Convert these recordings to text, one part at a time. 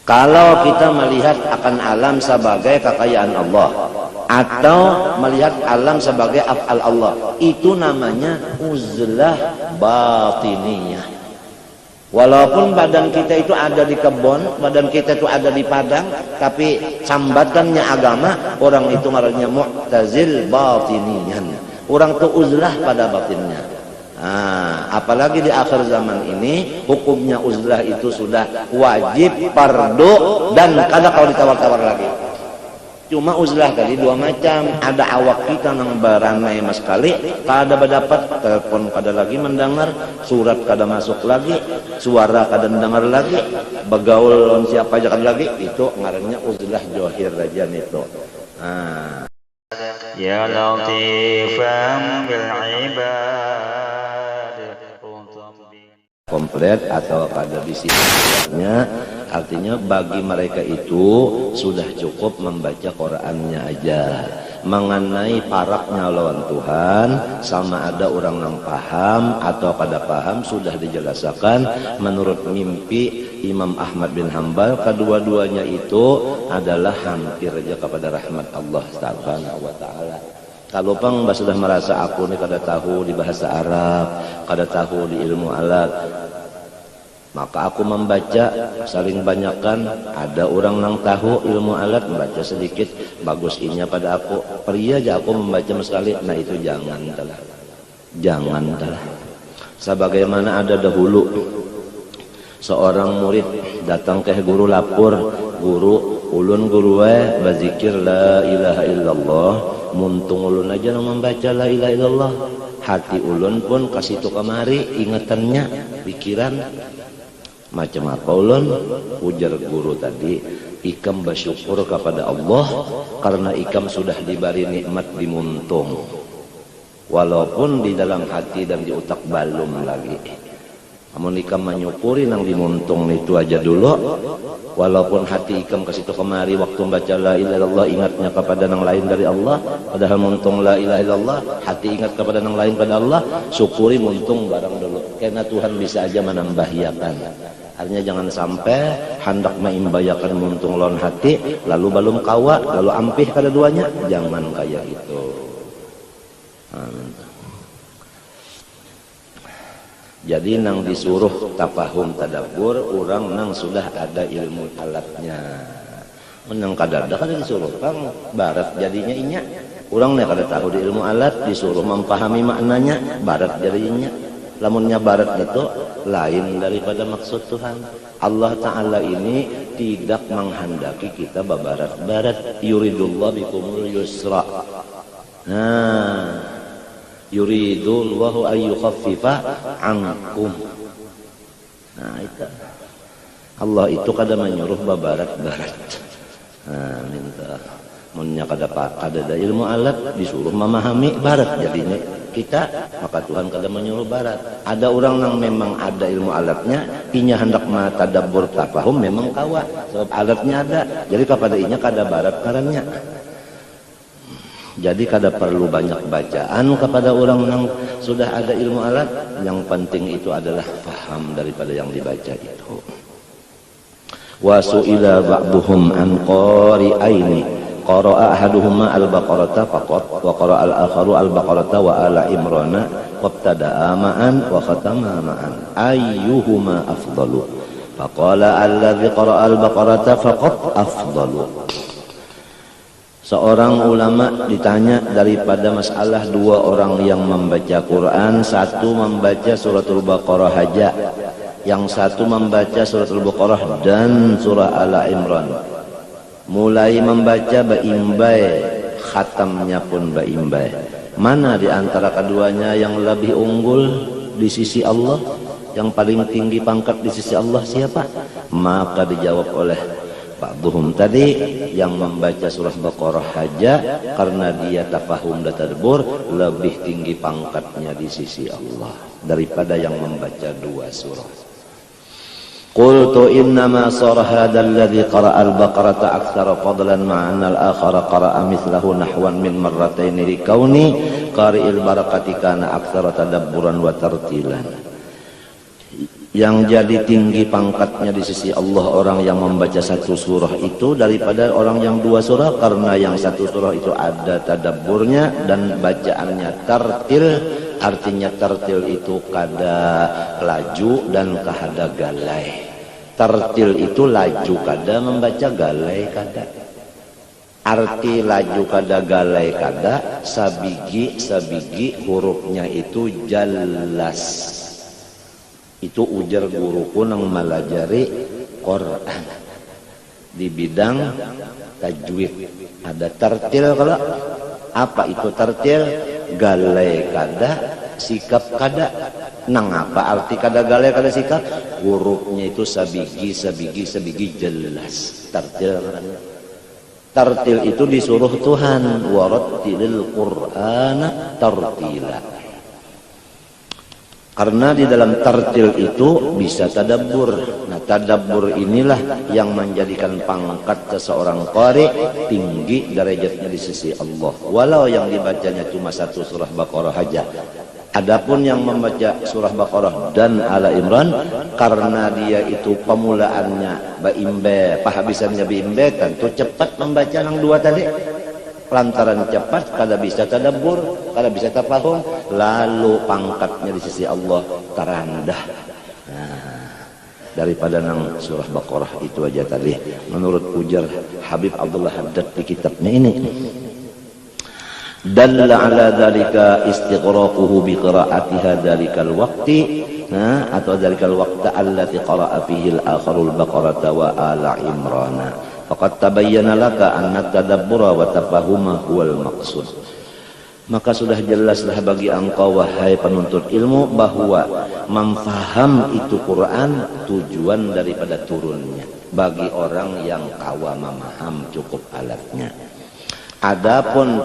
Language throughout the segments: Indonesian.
Kalau kita melihat akan alam sebagai kekayaan Allah atau melihat alam sebagai af'al Allah, itu namanya uzlah batiniyah. Walaupun badan kita itu ada di kebun, badan kita itu ada di padang, tapi sambatannya agama, orang itu ngarannya mu'tazil batiniyan. Orang itu uzlah pada batinnya. Apalagi di akhir zaman ini hukumnya uzlah itu sudah wajib, fardu, dan kada kalau ditawar-tawar lagi. Cuma uzlah tadi dua macam, ada awak kita nang beranai mas kali, kada berdapat telepon kada lagi mendengar, surat kada masuk lagi, suara kada mendengar lagi, begaul on siapa aja kada lagi, itu ngarannya uzlah johir aja itu. Ya latifan bil ibad komplit atau pada bisikannya, artinya bagi mereka itu sudah cukup membaca Qur'annya aja. Mengenai paraknya lawan Tuhan, sama ada orang yang paham atau kada paham, sudah dijelaskan menurut mimpi Imam Ahmad bin Hanbal, kedua-duanya itu adalah hampir aja kepada rahmat Allah Subhanahu wa ta'ala. Kalau pang sudah merasa aku ini kada tahu di bahasa Arab, kada tahu di ilmu alat, maka aku membaca saling banyakkan. Ada orang yang tahu ilmu alat, membaca sedikit, bagus inya pada aku, pria aja aku membaca sekali. Nah itu jangan telah. Sebagaimana ada dahulu seorang murid datang ke guru lapor, guru ulun guruwe berzikir la ilaha illallah, muntung ulun aja nang membaca la ilaha illallah, hati ulun pun kasih tu kemari ingatannya, pikiran macam apa ulun. Ujar guru tadi, ikam bersyukur kepada Allah karena ikam sudah diberi nikmat di muntung, walaupun di dalam hati dan di utak balum lagi. Amun ikam menyukuri nang dimuntung itu aja dulu, walaupun hati ikam ke situ kemari waktu membaca la ilaha illallah ingatnya kepada nang lain dari Allah, padahal muntung la ilaha illallah hati ingat kepada nang lain pada Allah, syukuri muntung barang dulu, karena Tuhan bisa aja menambahyakan. Artinya jangan sampai hendak meimbayakan muntung lawan hati lalu balum kawa lalu ampih kada duanya, jangan kayak gitu. Jadi nang disuruh tafahum tadabbur, orang nang sudah ada ilmu alatnya. Menang kada ada kada disuruh kang barat jadinya inya. Orang nih kada tahu di ilmu alat, disuruh memahami maknanya, barat jadinya. Lamunnya barat itu lain daripada maksud Tuhan. Allah Ta'ala ini tidak menghendaki kita barat-barat. Yuridullah bikumul yusra. Yuridullahu ayyukhaffifa ankum. Nah itu Allah itu kada menyuruh barat-barat. Minta munnya kada ada ilmu alat disuruh memahami barat jadinya kita, maka Tuhan kada menyuruh barat. Ada orang yang memang ada ilmu alatnya, inya hendak matadabbur tafahum memang kawa sebab alatnya ada, jadi kepada inya kada barat karannya. Jadi kada perlu banyak bacaan kepada orang yang sudah ada ilmu alat, yang penting itu adalah paham daripada yang dibaca itu. Wa su'ila ba'duhum an qari'aini qara'a ahaduhuma al-baqarata faqat wa qara'a al-akharu al-baqarata wa ala imrana wabtada'a ma'an wa khatama ma'an ayyuhuma afdalu faqala alladhi qara'a al-baqarata faqat afdalu. Seorang ulama ditanya daripada masalah dua orang yang membaca Quran, satu membaca suratul Baqarah haja, yang satu membaca suratul Baqarah dan surah Ala Imran. Mulai membaca baimbai, khatamnya pun baimbai. Mana di antara keduanya yang lebih unggul di sisi Allah, yang paling tinggi pangkat di sisi Allah siapa? Maka dijawab oleh ba'duhum tadi, yang membaca surah Baqarah haja karena dia tafahum dan tadabbur lebih tinggi pangkatnya di sisi Allah daripada yang membaca dua surah. Qultu innama sara hadzal ladzi qara'a al-baqarata aktsara fadlan ma'a anna al-akhara qara'a mithlahu nahwan min marratayn li kauni qari'il barakati kana aktsara tadabburan wa tartilan. yang jadi tinggi pangkatnya di sisi Allah orang yang membaca satu surah itu daripada orang yang dua surah, karena yang satu surah itu ada tadabburnya dan bacaannya tartil. Artinya tartil itu kada laju dan kada galai. Tartil itu laju kada, membaca galai kada. Arti laju kada galai kada, sabigi hurufnya itu jelas. Itu ujar guruku nang malajari Quran di bidang tajwid. Ada tartil. Kalau apa itu tartil? Galai kada, sikap kada. Nang apa arti kada galai kada sikap? Hurufnya itu sabigi jelas. Tartil. Tartil itu disuruh Tuhan, warattilil Qur'ana tartila. Karena di dalam tartil itu bisa tadabbur. Nah, tadabbur inilah yang menjadikan pangkat seseorang qari tinggi derajatnya di sisi Allah. Walau yang dibacanya cuma satu surah Baqarah saja. Adapun yang membaca surah Baqarah dan Ala Imran, karena dia itu pemulaannya baimbe, penghabisannya baimbe, tentu cepat membaca yang dua tadi. Lantaran cepat, kada bisa tadabbur, kada bisa tafahum, lalu pangkatnya di sisi Allah terendah. Nah, daripada nang surah Baqarah itu aja tadi, menurut ujar Habib Abdullah Haddad di kitabnya ini. Dalla ala dzalika istighraquhu bi qira'atiha dzalikal waqti, nah, atau dzalikal waqta allati qara'a fihi al-akharul Baqarah wa Ala Imran. Faqad tabayyana laka anna tadabbura wa tafahuma huwal maqsud. Maka sudah jelaslah bagi engkau wahai penuntut ilmu bahwa memfaham itu Quran tujuan daripada turunnya bagi orang yang kawa memaham cukup alatnya. Adapun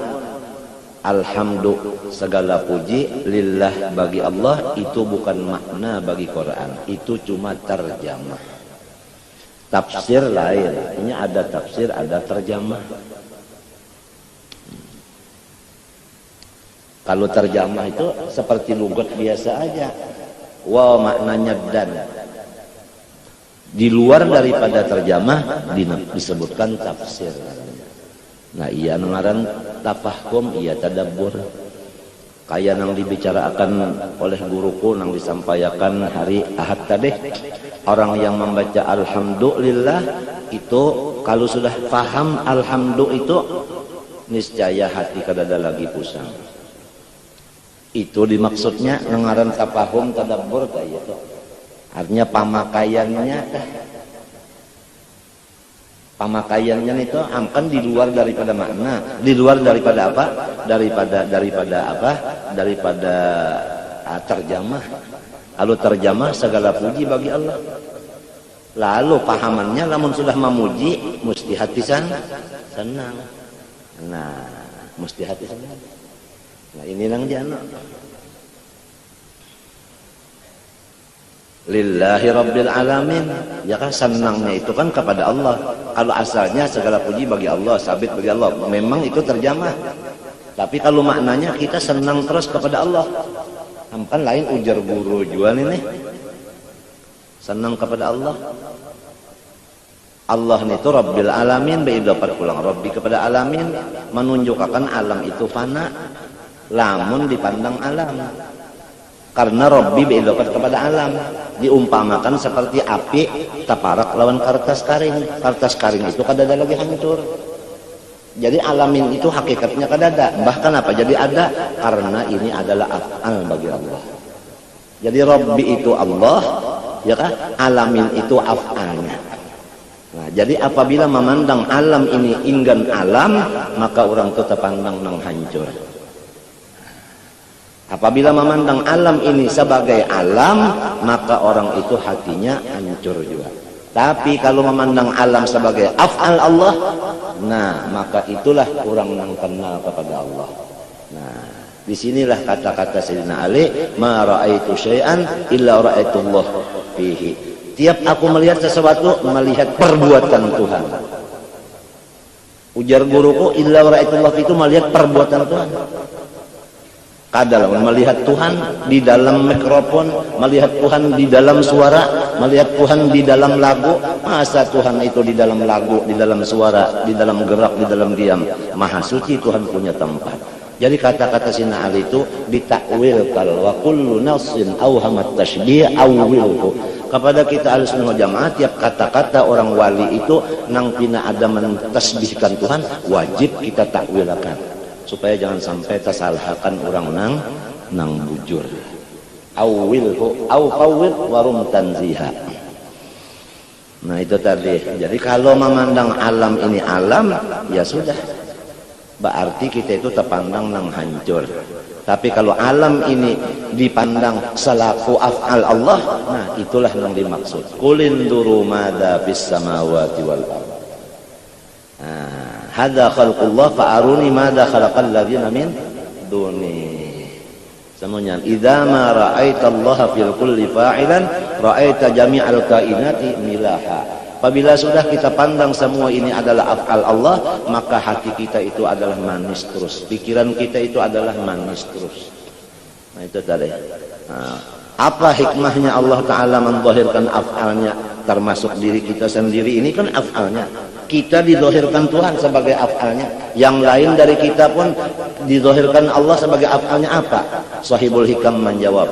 alhamdulillah segala puji lillah bagi Allah itu bukan makna bagi Quran, itu cuma terjemah. Tafsir lain, ini ada tafsir, ada terjemah. Kalau terjemah itu seperti lugat biasa aja. Wow, maknanya dan. Di luar daripada terjemah disebutkan tafsir. Nah, iya ngaran tafahum, iya tadabbur. Kayak nang dibicarakan oleh guruku nang disampaikan hari Ahad tadi, orang yang membaca alhamdulillah itu kalau sudah paham alhamdulillah itu niscaya hati kada ada lagi pusing. Itu dimaksudnya ngaran tafahum tadabbur kayak itu. Artinya pamakaiannya itu akan di luar daripada makna, di luar daripada apa? Daripada terjemah. Lalu terjemah segala puji bagi Allah. Lalu pahamannya namun sudah memuji mesti hati senang. Nah, mesti hati senang. Nah, ini nang jana. Lillahi Rabbil Alamin. Ya kan senangnya itu kan kepada Allah. Kalau asalnya segala puji bagi Allah, sabit bagi Allah, memang itu terjemah. Tapi kalau maknanya kita senang terus kepada Allah, kan lain ujar guru jual ini. Senang kepada Allah. Allah itu Rabbil Alamin, dapat pulang Rabbi kepada alamin, menunjukkan alam itu fana, lamun dipandang alam. Karena Rabbi be'idopat kepada alam, diumpamakan seperti api taparak lawan kertas karing. Kertas karing itu kadada lagi hancur. Jadi alamin itu hakikatnya kadada. Bahkan apa? Jadi ada karena ini adalah af'al bagi Allah. Jadi Rabbi itu Allah, ya kan? Alamin itu af'alnya. Nah, jadi apabila memandang alam ini inggan alam, maka orang itu terpandang nang hancur. Apabila memandang alam ini sebagai alam, maka orang itu hatinya hancur juga. Tapi kalau memandang alam sebagai af'al Allah, nah maka itulah orang yang kenal kepada Allah. Nah, disinilah kata-kata Sayyidina Ali, ma ra'aitu syai'an illa ra'aitullah fihi. Tiap aku melihat sesuatu, melihat perbuatan Tuhan. Ujar guruku, illa ra'aitullah itu melihat perbuatan Tuhan. Kadang melihat Tuhan di dalam mikrofon, melihat Tuhan di dalam suara, melihat Tuhan di dalam lagu. Masa Tuhan itu di dalam lagu, di dalam suara, di dalam gerak, di dalam diam? Maha suci Tuhan punya tempat. Jadi kata-kata Sina Ali itu ditakwil kalau wa kullu nafsin awhamat tashbih awwilhu. Kepada kita Ahlussunnah wal Jamaah, tiap kata-kata orang wali itu nang pina ada mentasbihkan Tuhan, wajib kita takwilkan supaya jangan sampai tersalahkan orang nang bujur. Awwilhu au fawwid warum tanziha. Nah itu tadi. Jadi kalau memandang alam ini alam, ya sudah, berarti kita itu terpandang nang hancur. Tapi kalau alam ini dipandang selaku af'al Allah, nah itulah yang dimaksud. Qulin duru madza fis samawati wal ardh. Hadza khalqullah fa'aruni madza khalaqal ladzina min duni. Semuanya idza ma ra'aita Allah fil kulli fa'ilan ra'aita jami'al kainati milaha. Apabila sudah kita pandang semua ini adalah af'al Allah, maka hati kita itu adalah manis terus, pikiran kita itu adalah manis terus. Nah itu tadi. Apa hikmahnya Allah Ta'ala menzahirkan af'alnya, termasuk diri kita sendiri ini kan af'alnya. Kita dizahirkan Tuhan sebagai af'alnya. Yang lain dari kita pun dizahirkan Allah sebagai af'alnya apa? Sahibul Hikam menjawab,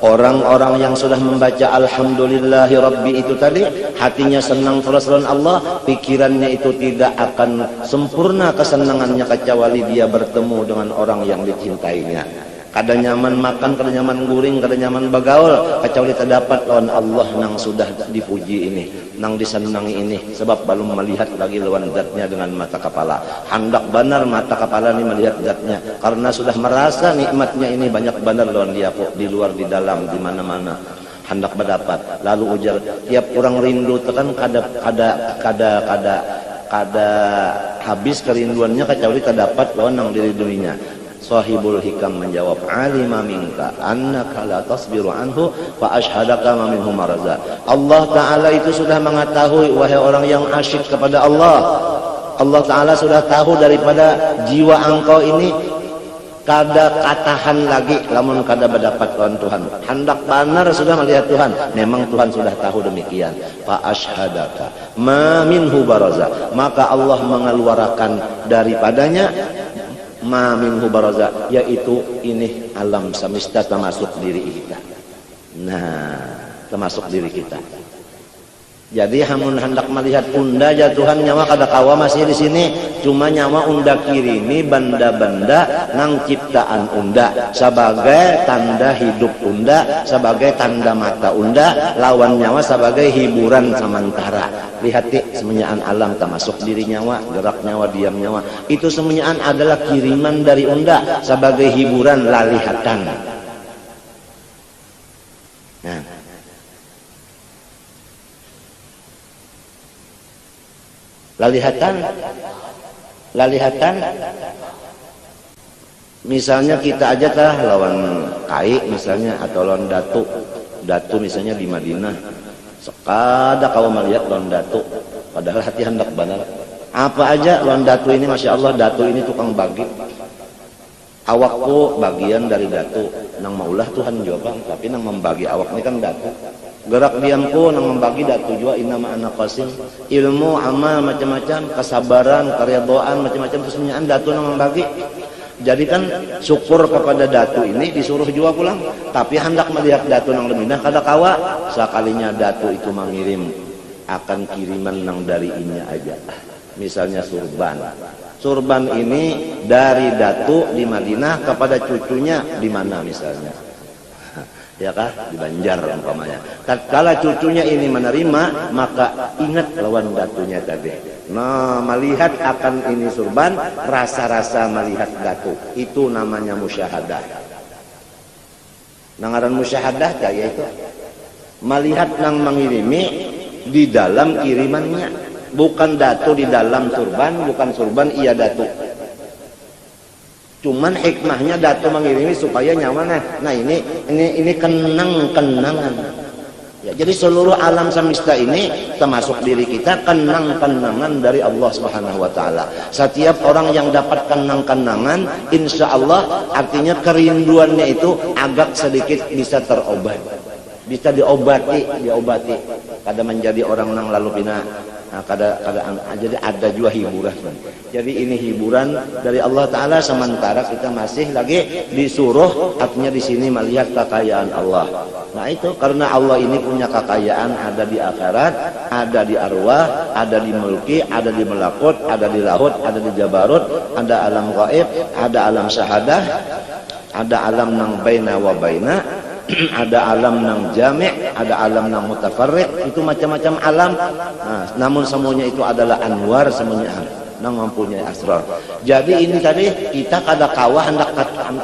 orang-orang yang sudah membaca Alhamdulillahi Rabbi itu tadi, hatinya senang terus dengan Allah, pikirannya itu tidak akan sempurna kesenangannya kecuali dia bertemu dengan orang yang dicintainya. Kada nyaman makan, kada nyaman guring, kada nyaman bagaul, kecuali terdapat lawan Allah nang sudah dipuji ini, nang disenangi ini, sebab belum melihat lagi lawan zatnya dengan mata kepala. Hendak benar mata kepala ini melihat zatnya, karena sudah merasa nikmatnya ini banyak benar lawan dia, di luar, di dalam, di mana-mana. Hendak mendapat. Lalu ujar, tiap orang rindu tekan kada habis kerinduannya kecuali terdapat lawan nang diri dirinya. Sahibul Hikam menjawab, alima minka annaka la tasbiru anhu fa ashhadaka ma minhu maraza. Allah Ta'ala itu sudah mengetahui, wahai orang yang asyik kepada Allah, Allah Ta'ala sudah tahu daripada jiwa engkau ini kada katahan lagi lamun kada berdapat lawan Tuhan. Hendak benar sudah melihat Tuhan, memang Tuhan sudah tahu demikian. Fa ashhadaka ma minhu baraza, maka Allah mengeluarkan daripadanya ma minhu baraza, yaitu ini alam semesta termasuk diri kita. Nah, termasuk diri kita. Jadi hamun hendak melihat unda aja Tuhan nyawa kada kawa masih di sini, cuma nyawa unda kirimi benda-benda nang ciptaan unda sebagai tanda hidup unda, sebagai tanda mata unda, lawan nyawa sebagai hiburan sementara. Lihat semuanyaan alam termasuk diri nyawa, gerak nyawa, diam nyawa. Itu semuanyaan adalah kiriman dari unda sebagai hiburan lalihatan. Nah, lalihatan misalnya kita aja tah lawan kai misalnya, atau lawan datu misalnya di Madinah, sekada kau melihat lawan datu, padahal hati hendak benar apa aja lawan datu ini. Masya Allah, datu ini tukang bagi, awakku bagian dari datu, nang maulah Tuhan jawab, tapi nang membagi awak ini kan datu. Gerak diamku nang membagi datu jua, inama anak qasim, ilmu, amal, macam-macam, kesabaran, keridhaan, macam-macam, kesemuanya datu nang membagi. Jadi kan syukur kepada datu ini disuruh jua pulang, tapi hendak melihat datu nang leminah kada kawa. Sekalinya datu itu mengirim akan kiriman nang dari inya aja. Misalnya surban ini dari datu di Madinah kepada cucunya di mana misalnya, ya kah, di Banjar umpamanya. Tatkala cucunya ini menerima, maka ingat lawan datunya tadi. Nah, melihat akan ini surban, rasa-rasa melihat datu, itu namanya musyahadah. Nangaran musyahadah yaitu melihat nang mengirimi di dalam kirimannya, bukan datu di dalam surban, bukan surban iya datu. Cuman hikmahnya datu mengirimi supaya nyaman. Nah ini kenangan. Ya, jadi seluruh alam semesta ini termasuk diri kita kenang-kenangan dari Allah Subhanahu wa taala. Setiap orang yang dapat kenang-kenangan, insya Allah artinya kerinduannya itu agak sedikit bisa terobat. Bisa diobati. Kada menjadi orang nang lalu pina. Nah, jadi ada juga hiburan. Jadi ini hiburan dari Allah Taala, sementara kita masih lagi disuruh, artinya di sini melihat kekayaan Allah. Nah itu karena Allah ini punya kekayaan, ada di akhirat, ada di arwah, ada di mulki, ada di melakut, ada di laut, ada di jabarut, ada alam gaib, ada alam syahadah, ada alam nang baina wa baina, ada alam nang jami', ada alam nang mutafarriq, itu macam-macam alam. Nah, namun semuanya itu adalah anwar, semuanya nang mempunyai asrar. Jadi ini tadi kita kada kawah hendak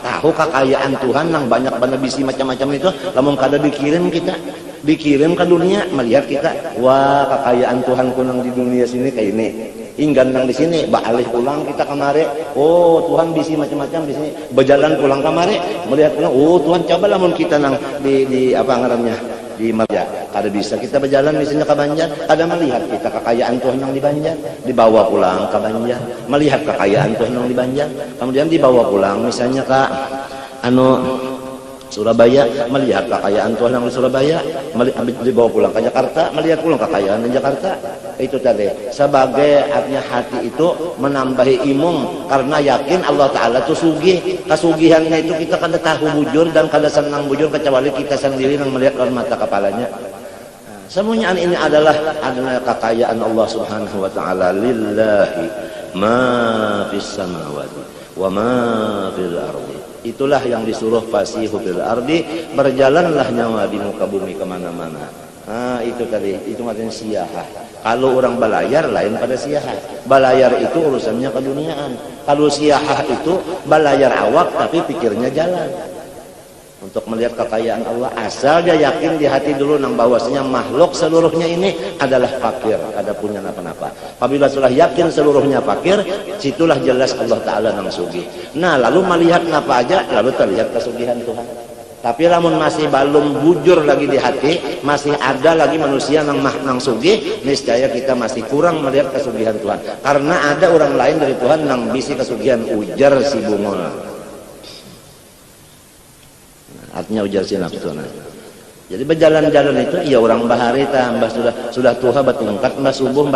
tahu kekayaan Tuhan nang banyak banget bisi macam-macam itu, lamun kada dikirim ke dunia melihat kita, wah kekayaan Tuhan kunang di dunia sini kayak ini. Hingga nang di sini balik pulang kita kemari, oh Tuhan bisi macam-macam di sini, berjalan pulang kemari melihat pulang, oh Tuhan coba lamun kita nang di apa ngarannya di Marja, kada bisa kita berjalan misalnya ke Banjar, kada melihat kita kekayaan Tuhan yang di Banjar, dibawa pulang ke Banjar, melihat kekayaan Tuhan yang di Banjar, kemudian dibawa pulang misalnya ke Surabaya, melihat kekayaan Tuhan yang di Surabaya, dibawa pulang ke Jakarta, melihat pulang kekayaan di Jakarta. Itu tadi sebagai artinya hati itu menambahi imung karena yakin Allah Ta'ala itu sugih. Kasugihannya itu kita kada tahu bujur dan kada senang bujur kecuali kita sendiri yang melihat dengan mata kepalanya. Semuanya ini adalah kekayaan Allah Subhanahu wa Ta'ala. Lillahi ma fis samawati wa ma fil ardi. Itulah yang disuruh fasihu fil ardi, berjalanlah nyawa di muka bumi kemana-mana. Nah itu tadi, itu artinya siyahah. Kalau orang balayar lain pada siyahah. Balayar itu urusannya keduniaan. Kalau siyahah itu balayar awak tapi pikirnya jalan. Untuk melihat kekayaan Allah, asal dia yakin di hati dulu nang bahwasanya makhluk seluruhnya ini adalah fakir, ada punya apa-apa. Apabila sudah yakin seluruhnya fakir, situlah jelas Allah Ta'ala nang sugih. Nah lalu melihat apa aja, lalu terlihat kesugihan Tuhan. Tapi lamun masih belum bujur lagi di hati, masih ada lagi manusia nang sugih, niscaya kita masih kurang melihat kesugihan Tuhan. Karena ada orang lain dari Tuhan nang bisi kesugihan, ujar si bungol. Artinya ujar si nafsu. Jadi berjalan-jalan itu ya orang bahari tambah sudah tuha batungkat mbah subuh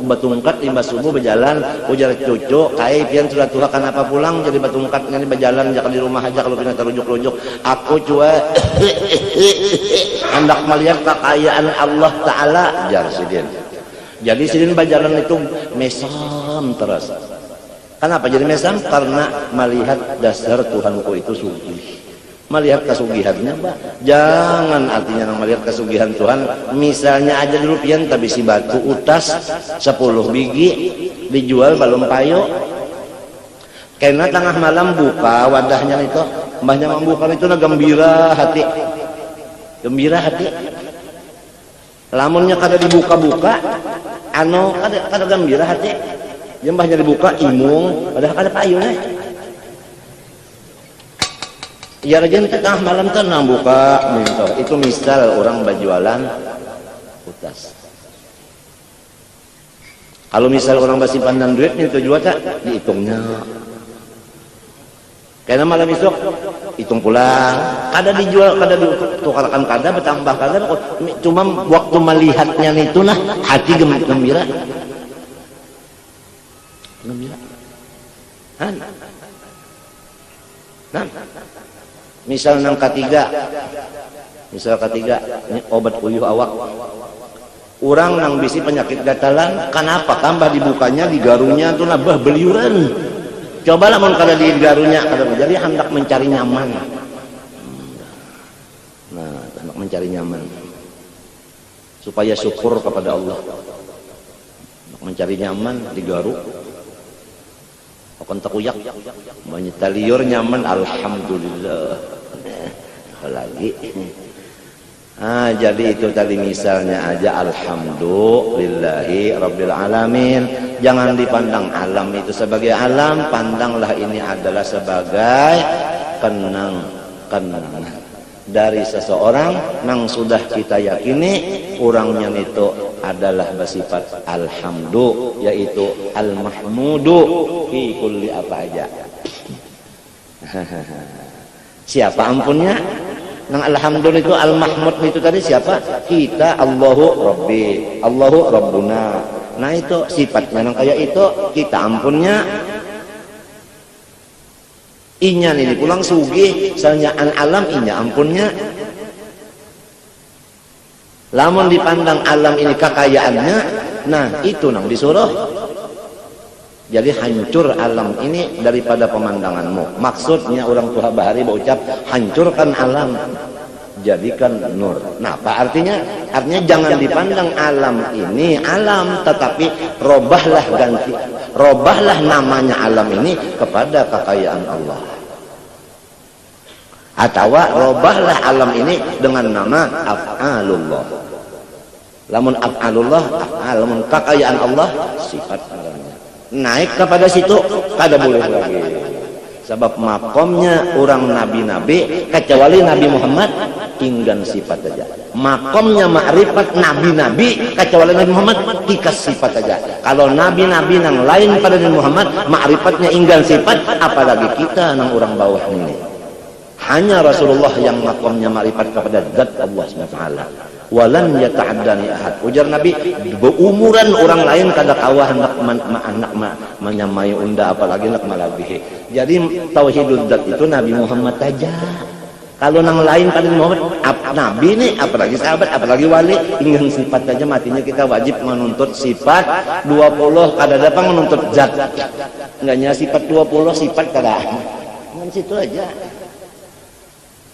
batungkat mbah subuh berjalan ujar cucu kai pian sudah tuha kenapa pulang jadi batungkat ini berjalan jangan di rumah aja kalau kena terujuk-rujuk aku cua hendak melihat kekayaan Allah Ta'ala jar sidin. Jadi sidin berjalan itu mesam terus. Kenapa jadi mesam? Karena melihat dasar Tuhanku itu sugih. Melihat kesugihannya, Pak. Jangan artinya melihat kesugihan Tuhan. Misalnya aja dulu pian tapi si batu utas 10 biji dijual balum payo. Karena tengah malam buka wadahnya itu, mbahnya membuka itu gembira hati. Gembira hati. Lamunnya kada dibuka-buka, kada gembira hati. Yang mbahnya dibuka imung, padahal kada payune. Ya rajin tengah malam tenang buka minto. Itu misal orang berjualan utas. Kalau misal orang bersimpan dan duit minto jual tak dihitungnya. Karena malam esok hitung pulang. Kada dijual, kada ditukarkan, kada bertambah, kada. Cuma waktu melihatnya itu nah hati gembira. Gembira. Nah. Misal nang ketiga ini obat puyuh awak orang nang bisi penyakit gatalan, kenapa tambah dibukanya di garunya tuh nabah beliuran. Coba lah mun kada di garunya kada, jadi hendak mencari nyaman. Nah hendak mencari nyaman supaya syukur kepada Allah, hendak mencari nyaman di garu akan takuyak menyita liur nyaman, alhamdulillah lagi. Jadi itu tadi misalnya aja, alhamdulillahi rabbil alamin. Jangan dipandang alam itu sebagai alam, pandanglah ini adalah sebagai kenang-kenangan. dari seseorang nang sudah kita yakini orangnya itu adalah bersifat alhamdu, yaitu al-mahmudu fi kulli apa aja. Siapa ampunnya? Nang alhamdulillah itu al-mahmud itu tadi siapa? Kita, Allahu Rabbi, Allahu Rabbuna. Nah itu sifatnya nang kayak itu kita ampunnya. Inya ini pulang sugih, misalnya an alam inya ampunnya. Lamun dipandang alam ini kekayaannya, nah itu nang disuruh. Jadi hancur alam ini daripada pemandanganmu. Maksudnya orang tua bahari berucap hancurkan alam, jadikan nur. Nah apa artinya? Artinya jangan dipandang alam ini alam, tetapi robahlah ganti, robahlah namanya alam ini kepada kekayaan Allah. Atau robahlah alam ini dengan nama af'alullah. Lamun af'alullah, lamun kekayaan Allah, sifat alamnya. Naik kepada situ, kada boleh lagi. Sebab makomnya orang nabi-nabi, kecuali Nabi Muhammad, tinggal sifat saja. Makomnya ma'rifat nabi-nabi, kecuali Nabi Muhammad, tikas sifat saja. Kalau nabi-nabi yang lain pada Nabi Muhammad, ma'rifatnya inggal sifat, apalagi kita yang orang bawah ini. Hanya Rasulullah yang makomnya ma'rifat kepada zat Allah SWT. Walan yata'addani ahad. Ujar Nabi, beumuran orang lain kada kawah hendak menyamai unda, apalagi hendak melebihi. Jadi tauhidul zat itu Nabi Muhammad saja. Kalau nang lain pada Muhammad, Nabi ini, apalagi sahabat, apalagi wali, ingin sifat saja, matinya kita wajib menuntut sifat 20, kada dapat menuntut zat. Enggaknya sifat 20, sifat kada. Dengan situ aja.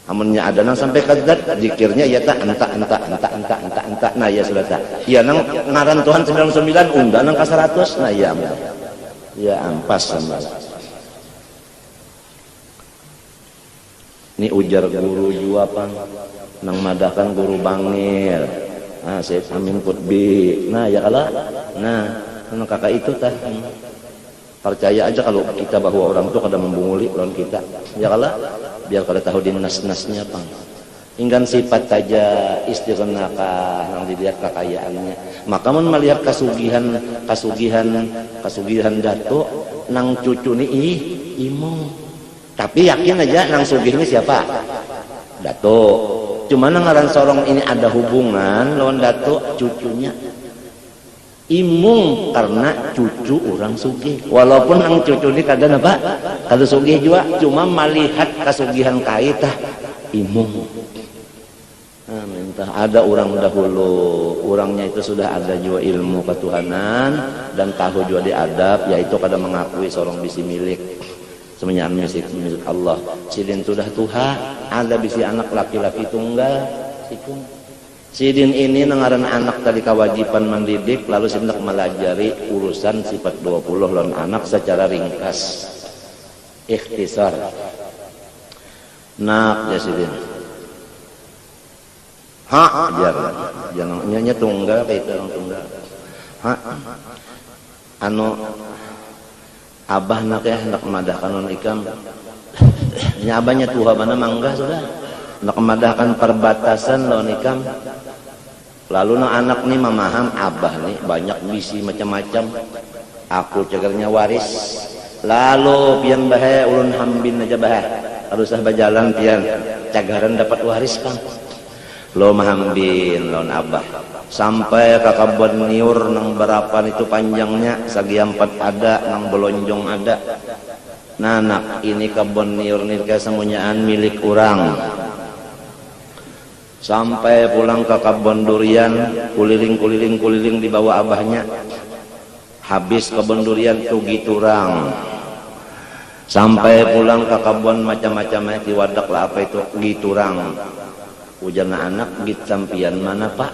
Amunnya ada nang sampai ke zat, zikirnya ya tak enta. Nah ya sudah tak. Ya nang ngaran Tuhan 99, unda nang ke 100. Nah ya. Ya ampas sama. Ini ujar guru jua pang, nang madahkan guru bangil. Nah saya Amin Qutbi. Nah ya kala. Nah nang kakak itu tah. Percaya aja kalau kita bahwa orang itu kada membunguli lawan kita. Ya kala. Biar kada tahu di nas-nasnya pang. Inggan sifat saja istighnaka yang dilihat kekayaannya. Maka mun melihat kasugihan dato nang cucu ni imong. Tapi yakin aja nang sugih ini siapa? Dato. Cuma nang ngaran sorong ini ada hubungan lawan dato cucunya. Imung karena cucu orang sugih. Walaupun nang cucu ini kada napa? Kada sugih juga, cuma melihat kasugihan kaitah imung. Minta ada orang dahulu, orangnya itu sudah ada juga ilmu ketuhanan dan tahu juga diadab, yaitu kada mengakui seorang bisi milik. Semuanya milik Allah. Sidin sudah tuha, ada bisi anak laki-laki tunggal, sikung. Sidin ini nengaran anak tadi kewajiban mendidik, lalu hendak melajari urusan sifat 20 lawan anak secara ringkas. Ikhtisar. Nak ya Sidin. Jangan nyanyi tunggal kayak orang tunggal. Abah nak ya hendak memadahkan non ikam. Nya abahnya tuha mana mangga sudah. Hendak memadahkan perbatasan lawan ikam. Lalu no anak nih memaham abah nih banyak misi macam-macam. Aku cegernya waris. Lalu pian bahaya ulun hambin aja bahaya. Haruslah berjalan pian cagaran dapat waris kang. Lo mahambin lawan abah. Sampai ke kebun niur nang berapan itu panjangnya sagi 4 ada nang belonjong ada. Nah nak ini kebun niur nih kesemuanyaan milik orang. Sampai pulang ke kebun durian, kuliling di bawah abahnya. Habis kebun durian tugi turang. Sampai pulang ke kebun macam-macamnya di wadak lah apa itu giturang. Ujana anak git sampian mana pak?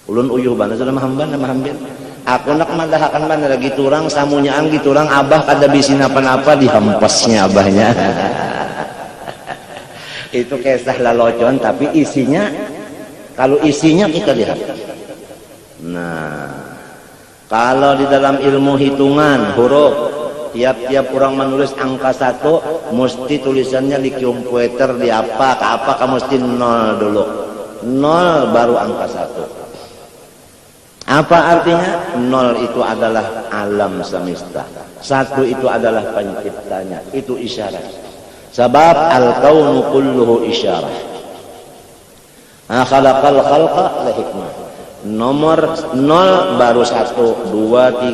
Ulun uyuh bana sudah mahambin. Aku nak madahakan bana lagi turang samunya ang giturang abah kada bisi napa-napa dihempasnya abahnya. Itu kisah lalocon tapi isinya kalau isinya kita lihat. Nah, kalau di dalam ilmu hitungan huruf Tiap-tiap orang menulis angka 1 mesti tulisannya di komputer di apa ke apa kamu mesti 0 dulu. 0 baru angka 1. Apa artinya? 0 itu adalah alam semesta. 1 itu adalah penciptanya. Itu isyarat. Sebab al-kaunu kulluhu isyarah. Khalaqal khalqa li hikmah. Nomor 0 baru 1, 2,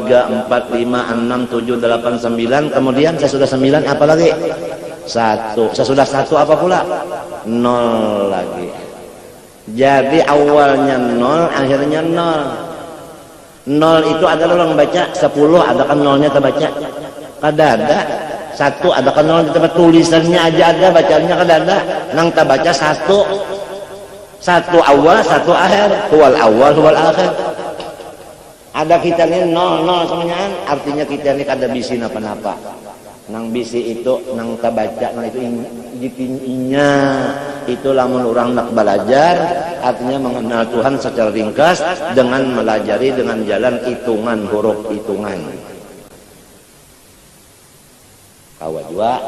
3, 4, 5, 6, 7, 8, 9. Kemudian sesudah 9 apa lagi? 1. Sesudah 1 apa pula? 0 lagi. Jadi awalnya 0, akhirnya 0. 0 itu adalah orang baca 10, ada kan 0-nya terbaca? Kadada. 1 ada kan 0 di tempat tulisannya aja ada, bacanya kadada. Nang terbaca 1. 1 awal, 1 akhir. Huwal awal, huwal akhir. Ada kita ini 0 semuanya, artinya kita ini kada bisi napa-napa. Nang bisi itu nang terbaca, nang itu inya. Itu lamun orang nak belajar, artinya mengenal Tuhan secara ringkas dengan melajari dengan jalan hitungan huruf hitungan. Kawa juga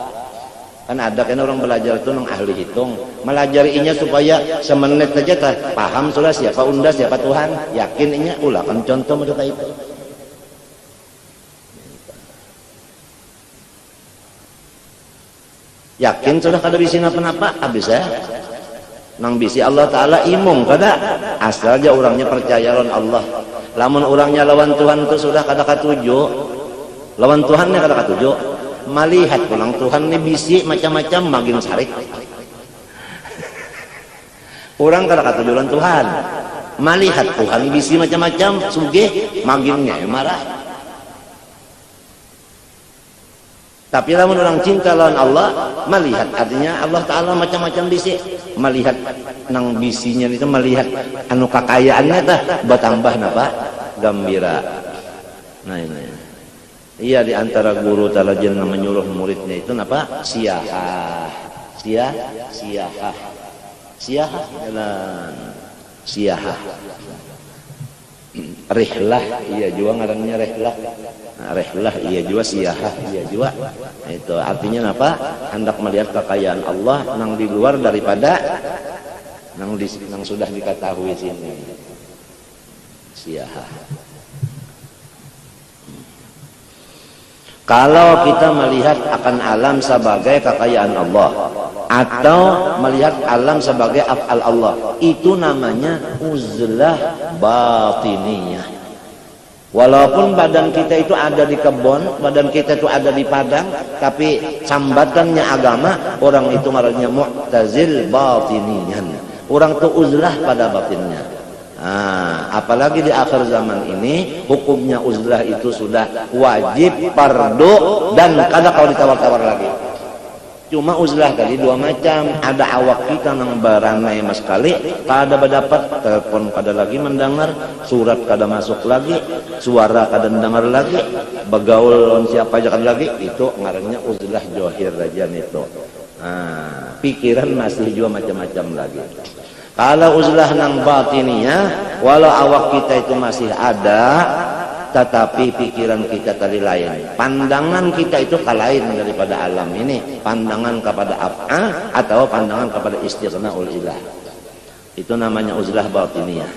kan ada kan orang belajar itu nang ahli hitung, melajarinya supaya semenit aja paham sudah siapa unda siapa Tuhan, yakin inya ulah kan contoh mereka itu. Yakin sudah kada bisi napa-napa habis ya. Nang bisi Allah Ta'ala imung kada asal aja orangnya percaya lawan Allah. Lamun orangnya lawan Tuhan itu sudah kada katuju, lawan Tuhannya kada katuju, melihat pulang Tuhan ini bisi macam-macam makin sarik. Orang kada katuju lawan Tuhan, melihat Tuhan bisi macam-macam sugih makinnya marah. Tapi lamun orang cinta lawan Allah, melihat artinya Allah Ta'ala macam-macam bisi, melihat nang bisinya itu melihat anu kekayaannya tah bertambah napa gembira. Nah ini iya di antara guru talajen menyuruh muridnya itu napa siyahah jalan siyahah rihlah iya juga ngarannya rihlah. Nah, rehlah iya juga siyahah iya juga. Nah, itu artinya apa? Hendak melihat kekayaan Allah nang di luar daripada nang sudah diketahui sini. Siyahah. Kalau kita melihat akan alam sebagai kekayaan Allah atau melihat alam sebagai af'al Allah, itu namanya uzlah batiniyah. Walaupun badan kita itu ada di kebun, badan kita itu ada di padang, tapi sambatannya agama, orang itu marahnya mu'tazil batiniyan. Orang itu uzlah pada batinnya. Nah, apalagi di akhir zaman ini, hukumnya uzlah itu sudah wajib, fardu, dan kada kalau ditawar-tawar lagi. Cuma uzlah tadi dua macam, ada awak kita nang baranai mas kali, kada berdapat telepon kada lagi mendengar, surat kada masuk lagi, suara kada mendengar lagi, begaul siapa aja kada lagi, itu ngarannya uzlah johir aja itu. Nah, pikiran masih juga macam-macam lagi. Kalau uzlah nang batiniyah, walau awak kita itu masih ada, tetapi pikiran kita tadi lain, pandangan kita itu lain daripada alam ini, pandangan kepada af'al atau pandangan kepada istighna'ul ilah, itu namanya uzlah batiniyah.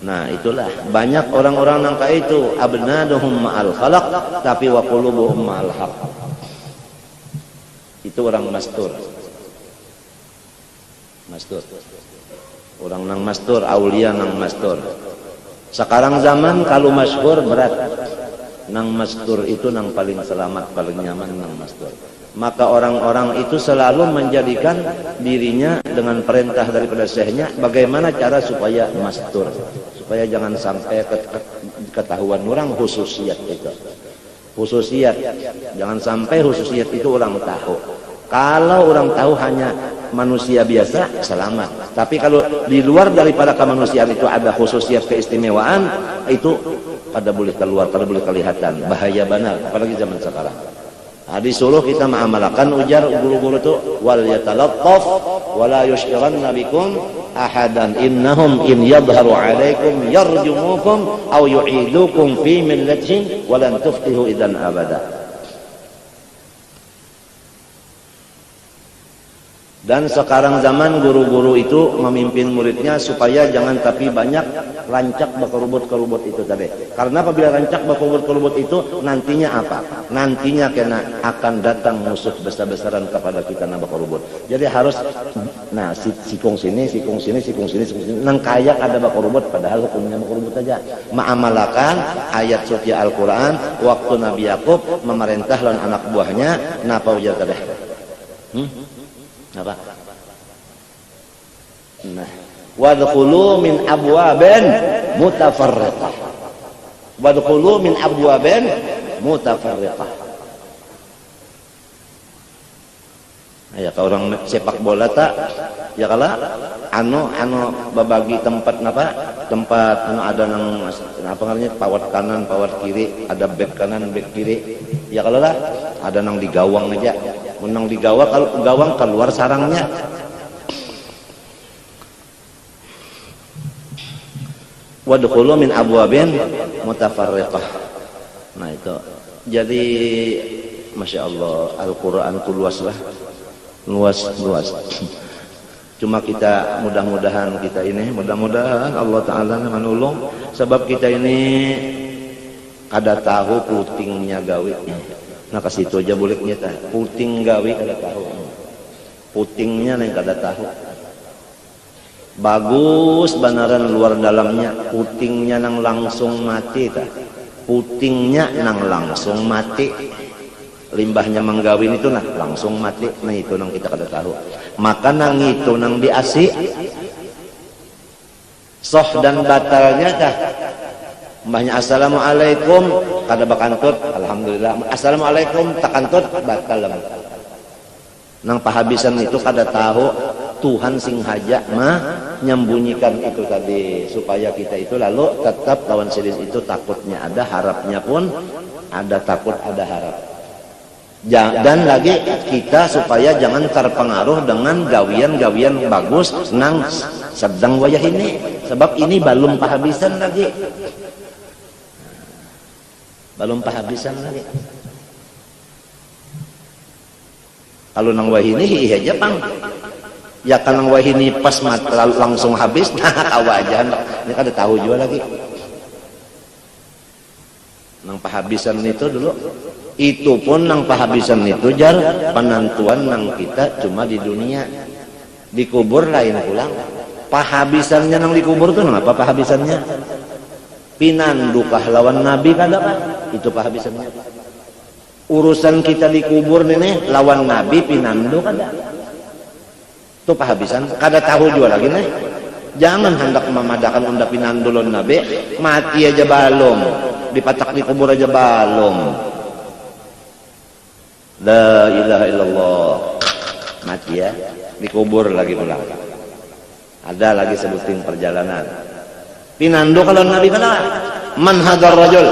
Nah itulah banyak orang-orang nangka itu abnaduhum ma'al khalaq tapi wa qulubuhum ma'al haq. Itu orang mastur, orang nang mastur, aulia nang mastur. Sekarang zaman kalau masyhur berat, nang mastur itu nang paling selamat, paling nyaman nang mastur. Maka orang-orang itu selalu menjadikan dirinya dengan perintah daripada syekhnya bagaimana cara supaya mastur, supaya jangan sampai ketahuan orang khususiat itu. Khususiat, jangan sampai khususiat itu orang tahu. Kalau orang tahu hanya manusia biasa, selamat. Tapi kalau di luar daripada kemanusiaan itu ada khususiat keistimewaan, itu pada boleh keluar, pada boleh kelihatan. Bahaya benar, apalagi zaman sekarang. Nah, disuruh kita mengamalkan ujar guru-guru itu wal yatalattaf wala yush'iranna bikum ahadan innahum in yadhharu 'alaikum yarjumukum aw yu'idukum fi millatihim wa lan tuflihu idzan abada. Dan sekarang zaman guru-guru itu memimpin muridnya supaya jangan tapi banyak rancak bakurubut-kurubut itu tadi. Karena apabila rancak bakurubut-kurubut itu nantinya apa? Nantinya kena akan datang musuh besar-besaran kepada kita na bakurubut. Jadi harus nah sikung sini, sikung sini, sikung sini, sikung sini. Nang kaya ada bakurubut padahal hukumnya bakurubut saja. Ma'amalakan ayat suci Al-Qur'an waktu Nabi Yakub memerintah lawan anak buahnya napa ujar tadi? Apa? Nah, wadkhulu min abwabin mutafarriqah. Wadkhulu min abwabin mutafarriqah. Ya kalau orang sepak bola tak ya kala anu babagi tempat napa? Tempat anu ada nang apa namanya pawat kanan, pawat kiri, ada back kanan, back kiri. Ya kalau lah ada nang di gawang aja. Menang di gawang, kalau gawang keluar sarangnya. Wadkhulu min abwabin mutafarriqah. Nah itu. Jadi Masya Allah Al-Quran itu luas lah. Luas. Cuma kita mudah-mudahan kita ini, mudah-mudahan Allah Ta'ala menolong. Sebab kita ini kada tahu putingnya gawe. Nah kasih itu aja boleh nyata puting gawe kada tahu, putingnya yang kada tahu. Bagus banaran luar dalamnya, putingnya nang langsung mati ta. Putingnya nang langsung mati, limbahnya menggawin itu nah langsung mati. Nah itu nang kita kada tahu. Maka nang itu nang diasi soh dan batalnya dah. Mbahnya assalamualaikum kada bakantut alhamdulillah, assalamualaikum takantut batal. Nang pahabisan itu kada tahu Tuhan sing haja mah nyembunyikan itu tadi supaya kita itu lalu tetap lawan silis itu takutnya ada, harapnya pun ada, takut ada, harap. Dan lagi kita supaya jangan terpengaruh dengan gawian-gawian bagus nang sedang wayah ini, sebab ini belum pahabisan lagi. Belum pahabisan lagi. Kalau nang wahini iya aja pang. Ya kan nang wahini pas langsung habis, nah tawa aja. Ini kan tahu juga lagi. Nang pahabisan itu dulu. Itu pun nang pahabisan itu jar penentuan nang kita cuma di dunia. Dikubur lain pulang. Pahabisannya nang dikubur tuh nang apa pahabisannya? Pinandukah lawan Nabi kada kan? Itu pahabisannya. Urusan kita dikubur nih lawan Nabi pinandu kada? Itu pahabisan. Kada tahu juga lagi nih. Jangan hendak memadakan unda pinandu lawan Nabi, mati aja balom, dipatak dikubur aja balom. La ilaha illallah. Mati ya, dikubur lagi pulang. Ada lagi sebutin perjalanan. Pinandu kalau Nabi kata man hadar rajul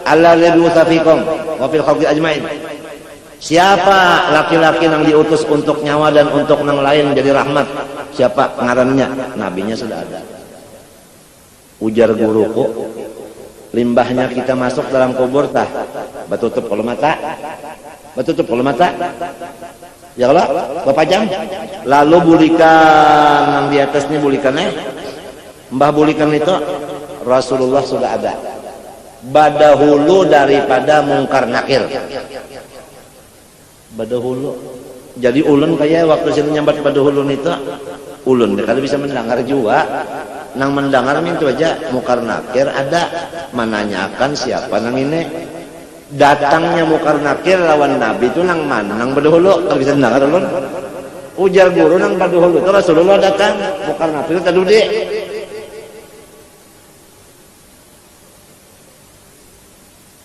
alla yabutha fikum wa fil khalqi ajmain. Siapa laki-laki yang diutus untuk nyawa dan untuk yang lain jadi rahmat? Siapa ngarannya? Nabinya sudah ada. Ujar guruku, limbahnya kita masuk dalam kubur tah batutup kalau mata. Batutup kalau mata. Ya kalau Bapak jam. Lalu bulikan yang di atasnya bulikannya. Mbah bulikan itu Rasulullah sudah ada badahulu daripada mungkar nakir. Badahulu jadi ulun kayak waktu sini nyambat badahulu itu ulun kalau bisa mendengar juga nang mendengar itu aja mungkar nakir ada menanyakan siapa nang ini datangnya mungkar nakir lawan Nabi itu nang mana nang badahulu kalau bisa mendengar ulun ujar guru nang badahulu itu Rasulullah datang mungkar nakir tadi deh.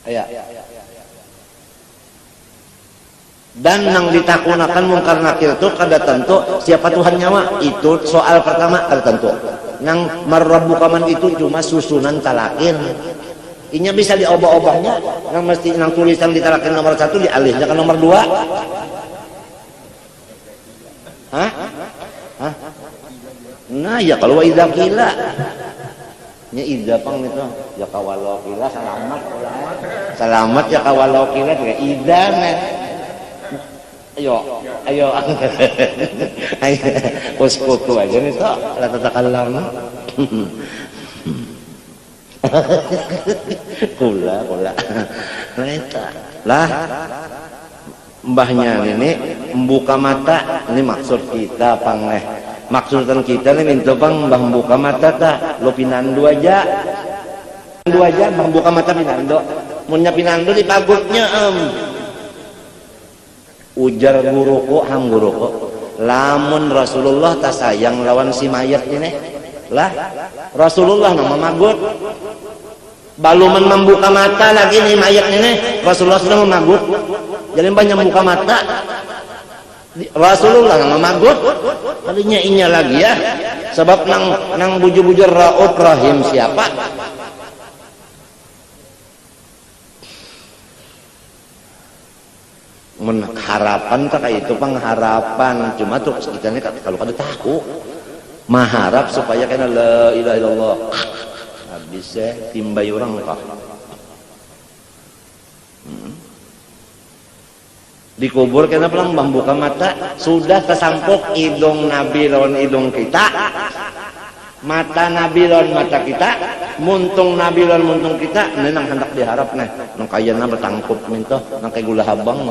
Ya. Dan yang ditakunakan mungkar nakir itu kada tentu siapa Tuhan nyawa itu soal pertama kada tentu. Yang marabbukaman itu cuma susunan talakin. Inya bisa diobah-obahnya, yang mesti yang tulisan di talakin nomor 1 dialihnya ke nomor 2. Hah? Nah ya kalau idza qila nya idza pang itu ya kawalau qila selamat ya kawalau qila juga idza ayo uskuku aja nih toh la tatakallam kula lah mbahnya ini membuka mata ini maksud kita pangleh maksudkan kita nih minta bang mbah membuka mata tak lo pinandu aja membuka mata pinando munnya pinando di pagutnya ujar guruku lamun Rasulullah tak sayang lawan si mayat ini lah Rasulullah nama magut baluman membuka mata lagi nih mayat ini Rasulullah sudah memagut jadi banyak membuka mata Rasulullah nama magut kalinya inya lagi ya sebab nang bujur-bujur raut rahim siapa harapan tak kayak itu pengharapan cuma tuh kita ini kalau kada tahu maharap supaya kena la ilaha illallah habis timbai orang kah dikubur kena pelang membuka mata sudah kesampuk hidung Nabi lawan hidung kita mata Nabi lawan mata kita muntung Nabi lawan muntung kita ini nang hendak diharap nih nang kayana bertangkup minta nang kayak gula habang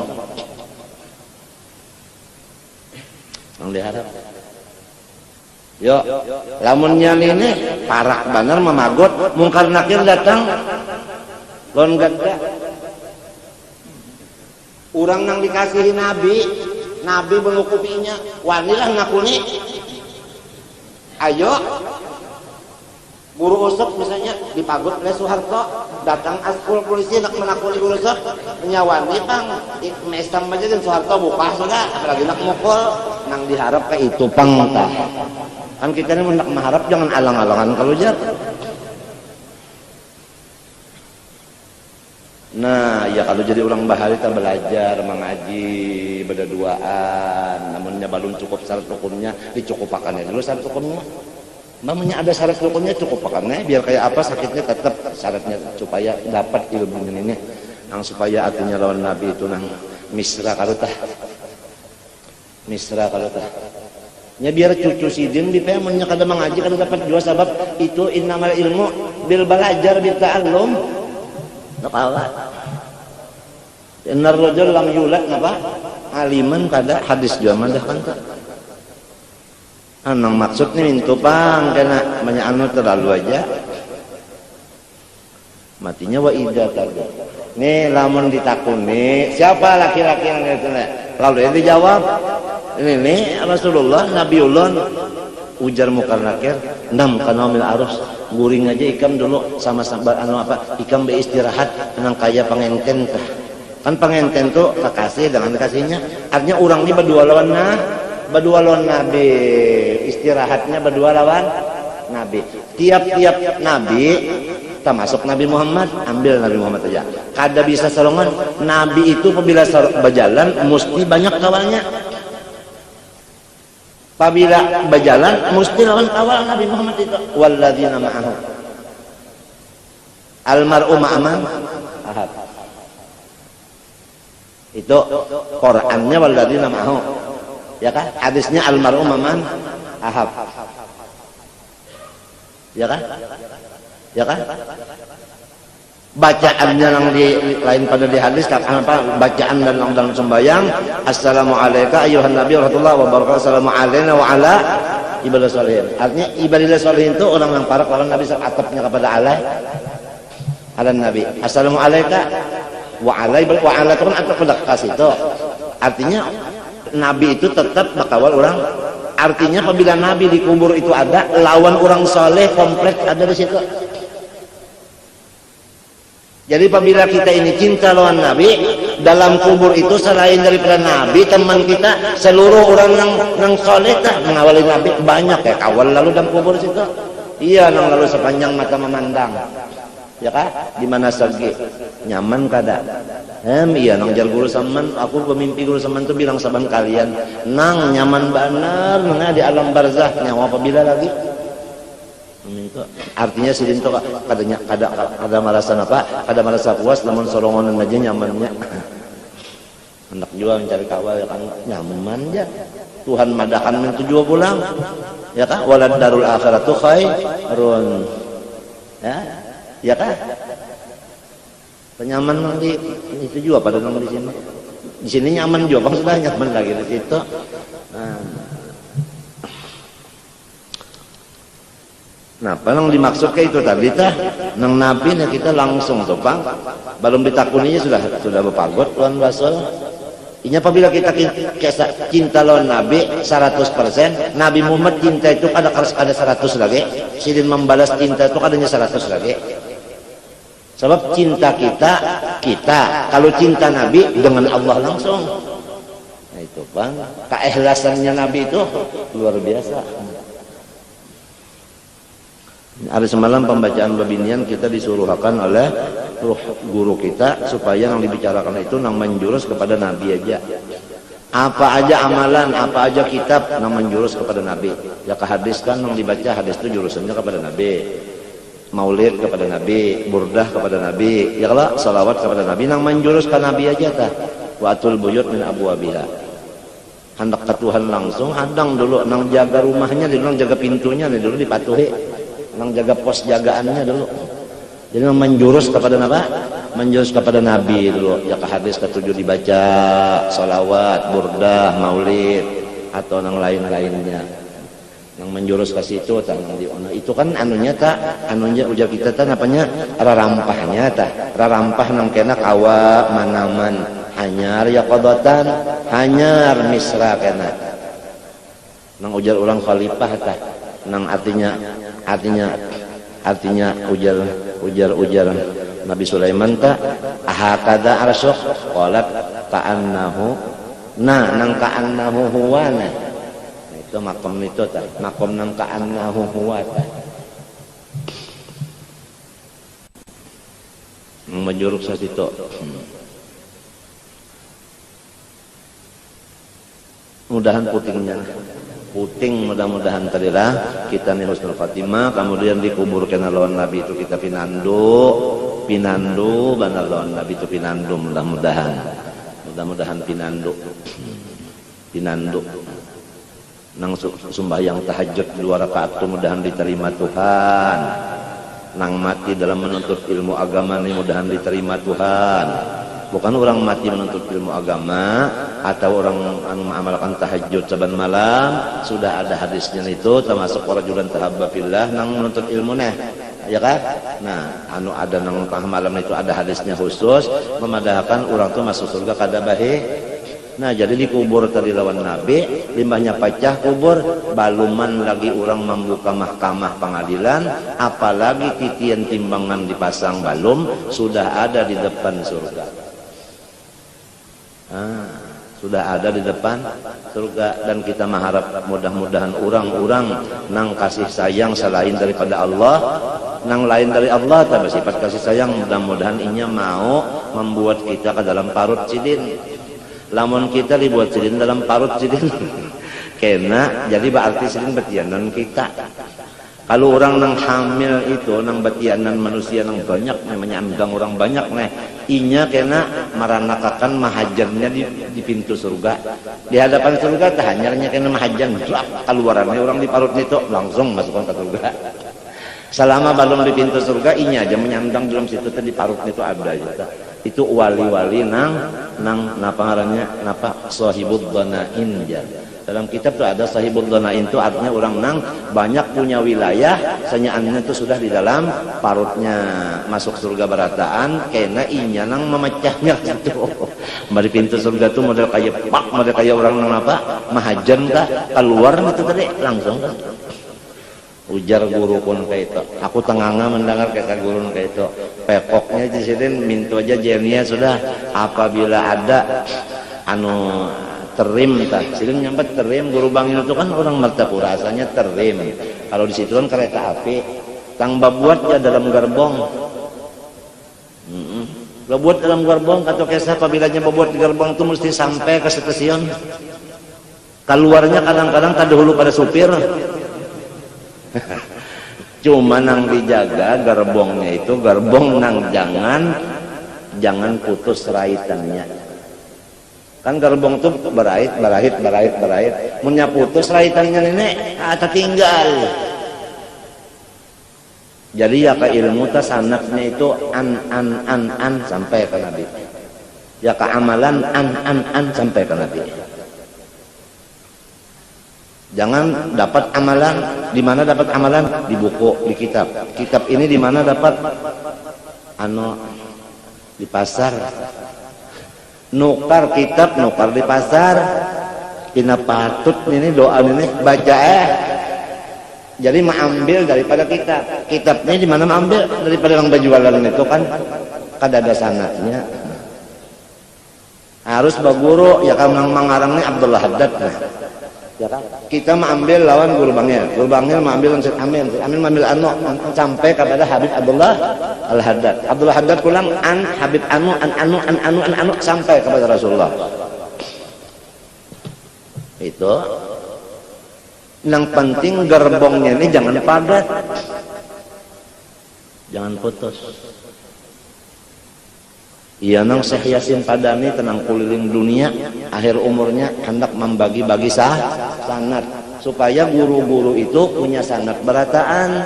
nang diharap yo lamunnya ini parak bener memagot mungkar nakir datang lawan gada orang nang dikasihi Nabi mengukupinya wanilah ngakuni ayo guru usuk misalnya dipagut oleh Soeharto datang askul polisi nak menakuli guru usuk menyawani pang mesam aja dan Soeharto buka sudah apalagi nak mukul nang diharap kayak itu pang tah kan kita ini nak mengharap jangan alang-alangan kalau jar nah ya kalau jadi orang bahari kita belajar mengaji berduaan namunnya belum cukup syarat rukunnya dicukupakannya dulu syarat rukunnya namanya ada syarat rukunnya cukupakannya biar kayak apa sakitnya tetap syaratnya supaya dapat ilmu ini nang supaya artinya lawan Nabi itu nang misra kalau tah nya biar cucu sidin di pemennya kada mengaji kada dapat dua sebab itu innamal ilmu bil balajar bil ta'allum napa innar rajul lam yulad napa aliman kada hadis juga mandah kan tak anang maksud ni mintu pang kena banyak anu terlalu aja matinya wa idza tadi nih lamun ditakuni siapa laki-laki yang itu lalu yang dijawab ini Rasulullah Nabiullah ujar mukar nakir enam kanomil arus guring aja ikam dulu sama anu apa ikam beristirahat tenang kaya pengenten kan pengenten tuh kekasih dengan kasihnya artinya orang ini berdua lawan Nabi istirahatnya berdua lawan Nabi tiap-tiap Nabi termasuk Nabi Muhammad ambil Nabi Muhammad aja kada bisa salongan Nabi itu apabila berjalan mesti banyak kawalnya apabila berjalan mesti lawan kawal Nabi Muhammad itu walladzina ma'ahu almar'u ma'aman ahad itu Qur'annya walladzina ma'ahu ya kan hadisnya almar'u ma'aman ahad ya kan bacaannya yang di lain pada di hadis apa bacaan dalam sembahyang assalamualaikum ayuhan nabi warahmatullahi wabarakatuh assalamu alayna wa ala ibadah sholihin artinya ibadah sholihin itu orang yang parak lawan nabi atapnya kepada ala nabi assalamualaikum wa ala itu kan atap pedakas itu artinya nabi itu tetap bakawal orang artinya apabila nabi dikubur itu ada lawan orang soleh komplek ada di situ. Jadi apabila kita ini cinta lawan Nabi dalam kubur itu selain daripada Nabi teman kita seluruh orang yang soleh mengawali Nabi banyak ya kawal lalu dalam kubur situ iya nang lalu sepanjang mata memandang ya kan di mana segi nyaman kada iya nang jar guru saman aku pemimpi guru saman tuh bilang saban kalian nang nyaman benar nang di alam barzah nyawa apabila lagi artinya sidin tuh kada merasa apa kada merasa puas namun solongonan aja nyamannya hendak juga mencari kawal ya kan nyaman ya. Tuhan madakan itu juga pulang ya kan, walad darul akhiratu khairun ya kan, penyaman di itu juga pada nomor di sini nyaman juga bang, sudah nyaman lagi di situ. Nah, paling dimaksud ke itu tadi tah, nang nabi nya kita langsung tuh bang, belum ditakuninya sudah berpagot tuan Rasul. Ini apabila kita cinta lawan Nabi 100%, Nabi Muhammad cinta itu ada 100 lagi, sidin membalas cinta itu adanya 100 lagi. Sebab cinta kita kalau cinta Nabi dengan Allah langsung. Nah itu bang, keikhlasannya Nabi itu luar biasa. Hari semalam pembacaan babinian kita disuruhkan oleh guru kita supaya yang dibicarakan itu nang menjurus kepada Nabi aja. Apa aja amalan, apa aja kitab nang menjurus kepada Nabi. Ya ke hadis kan nang dibaca hadis itu jurusannya kepada Nabi. Maulid kepada Nabi, burdah kepada Nabi, ya kalau salawat kepada Nabi nang menjurus ke Nabi aja tah. Wa atul buyut min abwabiha. Hendak ke Tuhan langsung, hadang dulu nang jaga rumahnya, nang jaga pintunya dulu dipatuhi. Nang jaga pos jagaannya dulu. Jadi menjurus kepada apa? Menjurus kepada Nabi dulu. Ya ke hadis ketujuh dibaca, salawat, burdah, maulid atau nang lain-lainnya. Yang menjurus ke situ itu kan anunya ujar kita apanya rarampahnya rarampah nang kena kawa manaman hanyar ya qadatan hanyar misra kena nang ujar ulang khalifah nang artinya ujar Nabi Sulaiman ahakada arsyuh qalat ka'annahu nang ka'annahu huwa itu makom itu makom nang ka'annahu huwa menjuruk saat itu mudahan puting mudah-mudahan tadilah kita nih husnul khatimah, kemudian dikuburkan lawan Nabi itu kita pinandu benar lawan Nabi itu pinandu, mudah-mudahan pinandu nang sembahyang tahajud 2 rakaat itu mudahan diterima Tuhan, nang mati dalam menuntut ilmu agama ini mudahan diterima Tuhan. Bukan orang mati menuntut ilmu agama atau orang mengamalkan tahajud saban malam, sudah ada hadisnya itu termasuk rajulan tahabba fillah nang menuntut ilmu ya kan. Nah ada nang malam itu ada hadisnya khusus memadahkan orang tuh masuk surga kada bahe. Nah jadi dikubur tadi lawan Nabi, limbahnya pecah kubur, baluman lagi orang membuka mahkamah pengadilan, apalagi titian timbangan dipasang balum sudah ada di depan surga. Sudah ada di depan surga, dan kita mengharap mudah-mudahan orang-orang nang kasih sayang selain daripada Allah, nang lain dari Allah tapi sifat kasih sayang, mudah-mudahan inya mau membuat kita ke dalam parut sidin. Lamun kita dibuat sidin dalam parut sidin kena jadi berarti sidin betianan kita. Kalau orang nang hamil itu nang betianan manusia nang banyak namanya anggang orang banyak inya kena meranakakan mahajannya di pintu surga, di hadapan surga hanyarnya kena mahajan keluarannya orang di parut itu langsung masukkan ke surga. Selama belum di pintu surga inya aja menyandang dalam situ di parut itu ada aja. Itu wali-wali nang napa ngarannya napa sahibud dhanain ya. Dalam kitab tuh ada sahibud dhanain itu artinya orang nang banyak punya wilayah, senyaannya itu sudah di dalam parutnya masuk surga barataan, kena inya nang memecahnya gitu. Dari pintu surga tuh model kayak orang nang apa mahajan kah keluar itu tadi langsung kan. Ujar guru pun kayak itu. Aku tenganga mendengar kata guru kayak itu. Pekoknya di sini minta aja jenia sudah. Apabila ada terim tak, silin nyampe terim guru bangin itu kan orang Martapura rasanya terim. Kalau di situ kan kereta api, tang babuat ya dalam gerbong. Babuat dalam gerbong kata kisah apabila nya babuat di gerbong itu mesti sampai ke stasiun. Keluarnya kadang-kadang tak dahulu pada supir. Cuma nang dijaga gerbongnya itu gerbong nang jangan putus raitannya. Kan gerbong tuh berait mun nya putus raitannya nenek tinggal. Jadi ya ka ilmu ta sanadnya itu an sampai ke Nabi. Ya ka amalan an sampai ke Nabi. Jangan dapat amalan, di mana dapat amalan? Di buku, di kitab. Kitab ini di mana dapat? Di pasar. Nukar kitab, nukar di pasar. Ina patut ini doa ini baca Jadi mengambil daripada kitab. Kitabnya di mana mengambil? Daripada yang berjualan itu kan kada ada sanadnya. Harus baguru ya kan mengarangnya Abdullah Haddad. Ya kan? Kita mengambil lawan guru bangil mengambil Syekh Amin mengambil sampai kepada Habib Abdullah Al-Haddad. Abdullah Haddad pulang an Habib anu sampai kepada Rasulullah. Itu yang penting gerbongnya ini jangan padat, jangan putus. Iya nang Syekh Yasin Padani tenang keliling dunia, akhir umurnya hendak membagi-bagi sanad supaya guru-guru itu punya sanad berataan.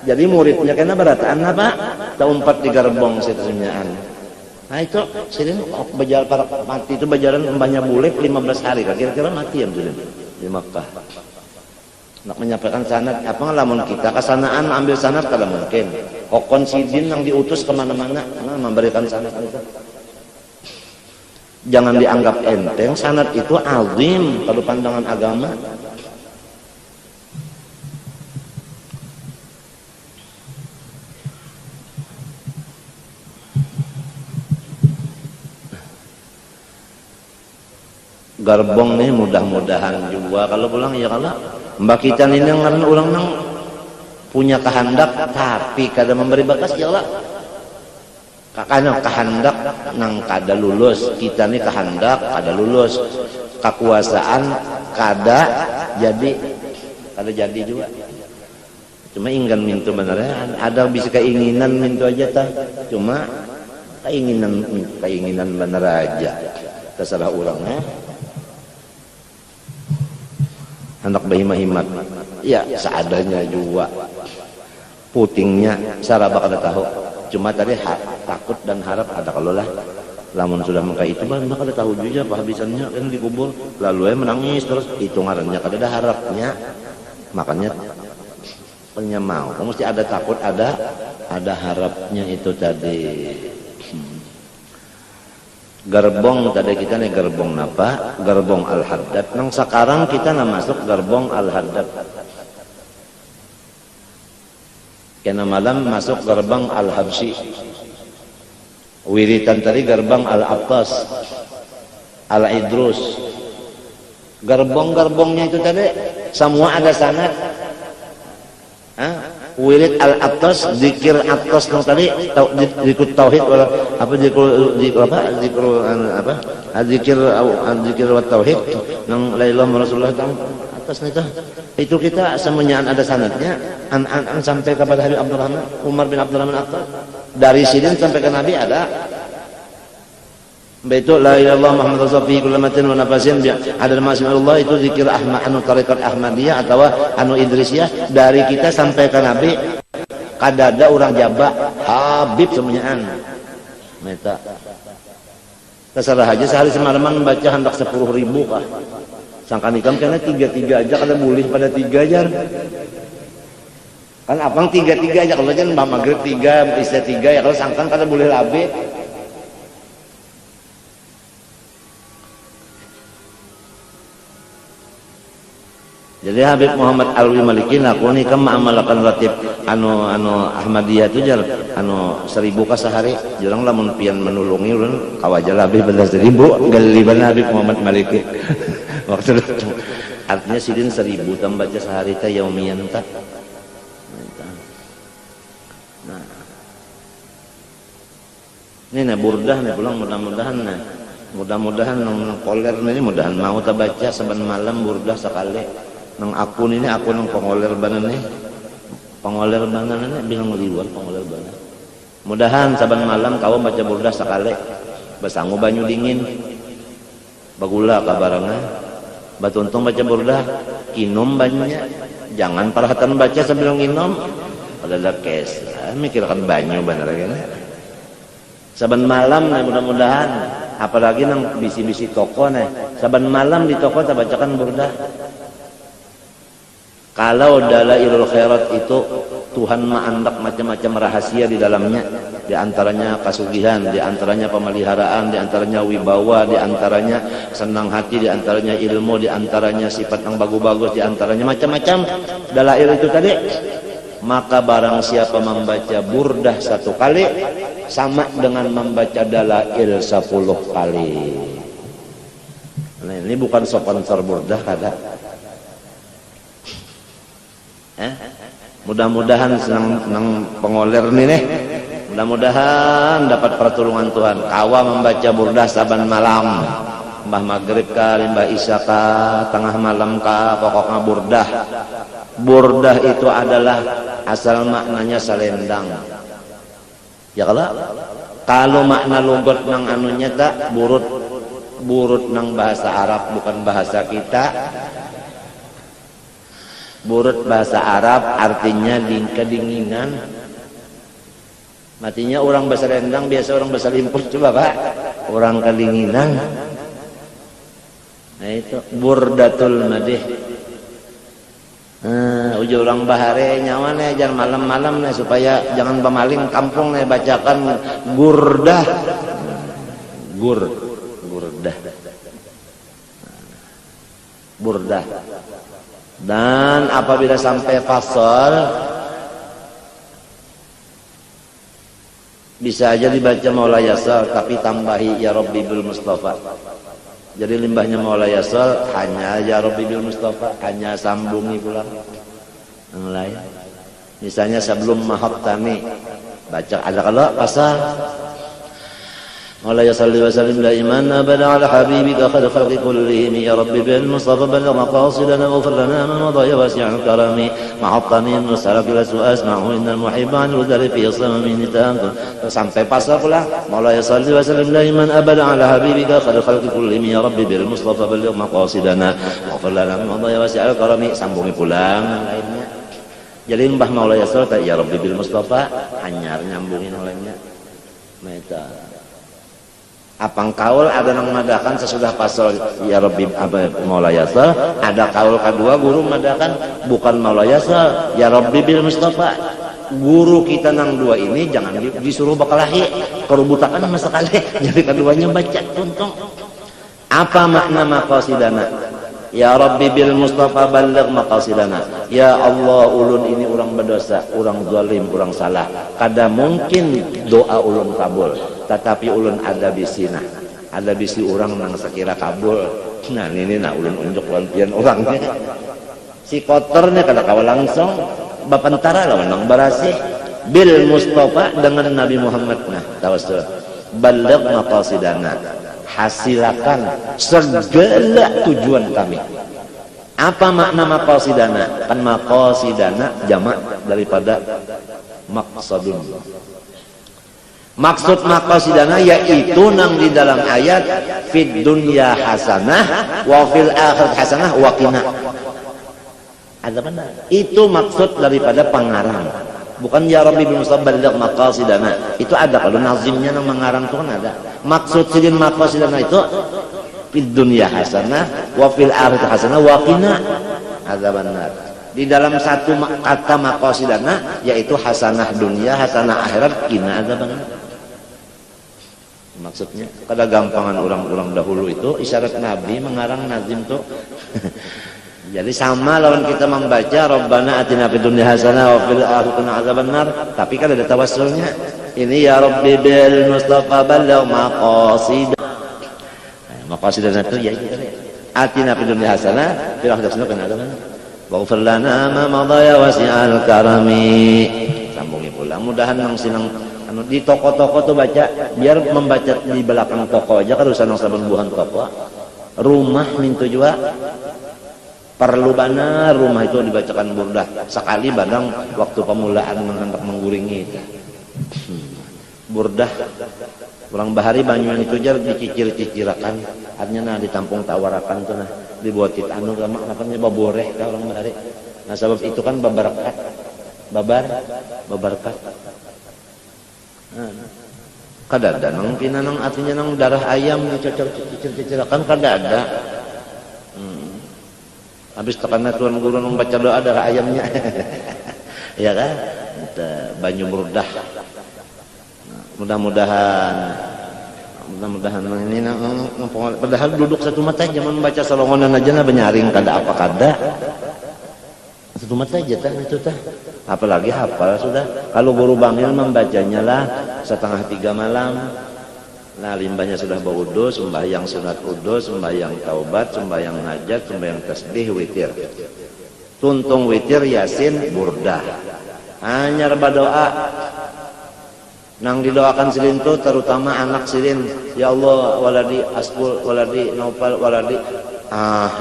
Jadi muridnya kena berataan apa? Taumpat di gerbong seterusnyaan. Nah itu sering bajar para mati itu bajaran banyak bule 15 hari kira-kira mati ya di Makkah. Nak menyampaikan sanad apa ngalamun kita kesanaan ambil sanad kada mungkin. Kokon sidin yang diutus kemana-mana memberikan sanad itu. Jangan dianggap enteng, sanad itu azim kalau pandangan agama. Gerbong nih mudah-mudahan juga kalau pulang ya kalau mbak kita ini ngaran ulang nang punya kehendak tapi kada memberi bakas ya Allah kakana kehendak nang kada lulus kita nih kehendak kada lulus kekuasaan kada jadi juga cuma ingin mintu beneran ada bisa keinginan mintu aja tah cuma keinginan bener aja terserah orangnya hendak berhimmat ya seadanya juga putingnya sarabak ada tahu cuma tadi takut dan harap ada kalau lah lamun sudah mengka itu maka ada tahu juga kehabisannya kan dikubur lalu menangis terus itu ngarannya kada ada harapnya makanya penyemau mesti ada takut ada harapnya itu tadi. Gerbong tadi kita nih gerbong apa? Gerbong Al-Haddad. Nang sekarang kita masuk gerbong Al-Haddad. Kena malam masuk gerbang Al-Habsyi. Wiritan tadi gerbang Al-Attas, Al-Idrus. Gerbong-gerbongnya itu tadi semua ada sanad. Wirid al-Attas, zikir Attas nang tadi zikir tauhid apa zikir wa tauhid nang la ilaha Rasulullah Attas itu kita semuanya ada sanadnya an sampai kepada Habib Abdurrahman Umar bin Abdurrahman Attas dari sini sampai ke Nabi ada Baitu la ilaha illallah Muhammad Rasulullah fi kulli matin wa nafasin ada Allah itu zikir Ahmad anu tarekat Ahmadiyah atau anu Idrisiyah dari kita sampai ke Nabi kada ada orang Jawa Habib semuanya meta terserah aja sehari semalaman baca hendak 10.000 kah sangkan ikam kena 3 aja kada boleh pada 3 aja kan abang 3 aja kalau aja mbak maghrib 3 isya 3 ya kalau sangkan kada boleh labih. Jadi Habib Muhammad Alwi Maliki lakoni kam amalakan ratib anu Ahmadiyah tu jar anu 1000 ka sehari jurang lamun pian menulungi ulun kawajal habis bener 1000 galiban Habib Muhammad Maliki waktu itu artinya sidin 1000 tambah baca sehari teh yaumian ta nah ini burdah nih pulang mudah-mudahan nang koler ini mudahan mau ta baca saban malam burdah sekali nang akun ini akun nang pengoler banan nih bilang ribuan pengoler banan mudahan saban malam kau baca burdah sekali besangu banyu dingin bagula kabarana batuntung baca burdah kinum banyak jangan parahatan baca sambil nginum pada kes mikirkan banyu bener kan saban malam nih mudah-mudahan apalagi nang bisi-bisi toko nih saban malam di toko kita bacakan burdah. Kalau dalailul khairat itu Tuhan mengandak macam-macam rahasia di dalamnya, di antaranya kasugihan, di antaranya pemeliharaan, di antaranya wibawa, di antaranya senang hati, di antaranya ilmu, di antaranya sifat yang bagus-bagus, di antaranya macam-macam dalail itu tadi. Maka barang siapa membaca burdah 1 kali sama dengan membaca dalail 10 kali. Nah, ini bukan sponsor burdah kada. Mudah-mudahan senang pengoler nih mudah-mudahan dapat pertolongan Tuhan. Kawa membaca burdah saban malam, mbah maghrib ka, mbah isya ka, tengah malam ka, pokoknya burdah. Burdah itu adalah asal maknanya selendang. Ya kalau makna logot nang anunya tak burut nang bahasa Arab bukan bahasa kita. Burut bahasa Arab artinya kedinginan. Matinya orang bahasa rendang biasa orang bahasa limpus coba Pak. Orang kedinginan. Nah itu burdatul madih. Ujung orang bahare nyawa nih jangan malam-malam nih supaya jangan pemaling kampung nih bacakan gurdah. Gurdah. Burdah. Dan apabila sampai fasal bisa aja dibaca Maula Yasal tapi tambahi ya Rabbi bil Mustafa. Jadi limbahnya Maula Yasal hanya ya Rabbi bil Mustafa, hanya sambungi pulang yang lain. Misalnya sebelum Mahat Tani baca ada kalau pasal مولاي صل وسلم دائما ابدا على حبيبك خير الخلق كلهم يا رب بالمصطفى بلغ مقاصدنا واغفر لنا من مضى واسع الكرم مع الطنين نسألك لسوء اسمعه ان المحب عن الودر في الصمم نتام sampai pasal pula مولاي صل وسلم دائما ابدا على حبيبك خير الخلق كلهم يا رب بالمصطفى بلغ مقاصدنا واغفر لنا من مضى واسع الكرم sambungi pulang lainnya. Jadi Mbah Maulaya Sol ya Rabbi bil Mustafa hanyar nyambungin lainnya. Meta apang kaul ada nang madakan sesudah pasal ya Rabbi Maula Yasal, ada kaul kedua guru madakan bukan Maula Yasal ya Rabbi bil Mustafa. Guru kita nang dua ini jangan disuruh bakalahi kerubutakan sama sekali jadi keduanya baca tuntung. Apa makna maqasidana? Ya Rabbi bil Mustafa balligh maqasidana. Ya Allah ulun ini orang berdosa, orang zalim, orang salah. Kada mungkin doa ulun kabul. Tetapi ulun ada bisina. Ada bisi orang nang sekira kabul. Nah ini nak ulun unjuk lantian orangnya. Si kotornya kada kawa langsung bapantara lawan nang barasih bil Mustafa dengan Nabi Muhammad. Nah tawassul. Balligh maqasidana. Hasilakan segala tujuan kami. Apa makna maqasidana? Kan maqasidana jamak daripada maqsadun. Maksud maqasidana yaitu nang di dalam ayat fid dunya hasanah wa fil akhirati hasanah wa qina. Ada benar. Itu maksud daripada pengarang. Bukan ya Rabbi bil Mustafa balligh maqasidana. Itu ada kalau nazimnya nang mengarang itu kan ada. Maksud sidin maqasidana itu fid dunya hasanah wa fil akhirati hasanah wa qina adzabannar. Di dalam satu kata maqasidana yaitu hasanah dunia, hasanah akhirat, qina adzabannar. Maksudnya kada gampangan orang-orang dahulu itu isyarat Nabi mengarang nazim tuh. Jadi sama lawan kita membaca Rabbana atina fid dunya hasanah wa fil akhirati adzabannar, tapi kan ada tawassulnya. Ini ya Rabbi bil Mustafa balagh maqasid. Maqasidana itu ya atina fid dunya hasanah fil akhirati adzabannar. Waghfir lana ma madha ya wasi'al karami. Sambungi pulang. Mudahan nang sinang anu di toko-toko tuh baca biar membaca di belakang toko aja kan urusan saben buhan toko. Rumah mintu juga perlu benar rumah itu dibacakan burdah sekali badang waktu pemulaan hendak mengguringi burdah Orang bahari banyu itu jar dicicir-cicirakan, artinya nah ditampung tawarakan tuh nah dibuatit anu lama namanya baboreh ka orang bahari. Nah sebab itu kan babarkat, babarkat. Kadada nang pinanang artinya nang darah ayam dicicir-cicirakan kadada. Habis tekanna tuan guru nang baca doa darah ayamnya. Ya kan? Banyu murdah. Mudah-mudahan ini padahal duduk satu mata aja membaca salongonan aja nah benyaring kada apa kada satu mata aja tah itu tah apalagi hafal sudah. Kalau guru bangil membacanya lah 2:30 malam. Nah limbahnya sudah berwudu, sembahyang sunat wudu, sembahyang taubat, sembahyang hajat, sembahyang tasbih, witir. Tuntung witir, yasin, burdah. Hanya berdoa. Nang didoakan silin tuh terutama anak silin, ya Allah waladi asbul waladi naufal waladi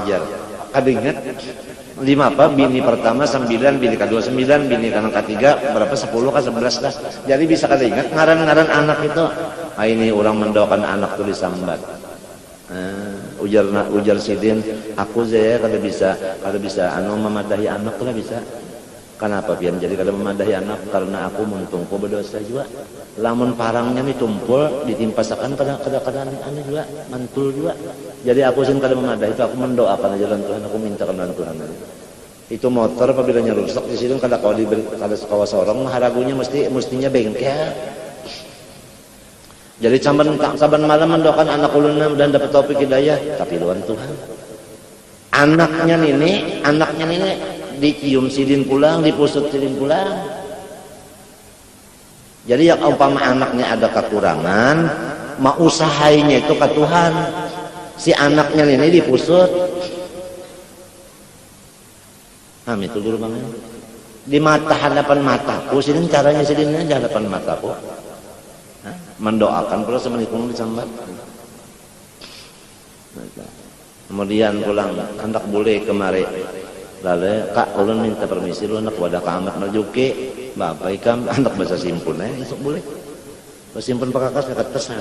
jar kadinget 5 apa bini pertama 9 bini kedua 9 bini anak ketiga berapa 10 ke 11 dah jadi bisa kadinget ngaran-ngaran anak itu. Ini orang mendoakan anak tuh disambat ujar sidin aku saya kada bisa anu memadahi anak lah bisa. Kenapa pian jadi kada memadahi anak karena aku muntungku berdosa juga. Lamun parangnya nih tumpul ditimpasakan kadang-kadang aneh juga mantul juga. Jadi aku sin kada memadahi itu aku mendoakan aja Tuhan aku minta ke Tuhan. Itu motor apabila rusak di situ kada kau diberi kada sekawa sorong haragunya mestinya bengkel. Jadi saban malam mendoakan anak ulun dan dapat taufik hidayah tapi luar Tuhan. Anaknya ini dicium sidin pulang, dipusut sidin pulang. Jadi yang umpama anaknya ada kekurangan, mau usahainya itu ke Tuhan. Si anaknya ini dipusut. Itu guru bangnya. Di mata hadapan mataku, sidin caranya sidinnya di hadapan mataku. Mendoakan pula semenikung disambat. Kemudian pulang, hendak boleh kemari. Lalu kak ulun minta permisi lu anak wadah kamat marjuke bapak ikam anak bahasa simpun esok boleh bahasa simpun pakakas kertas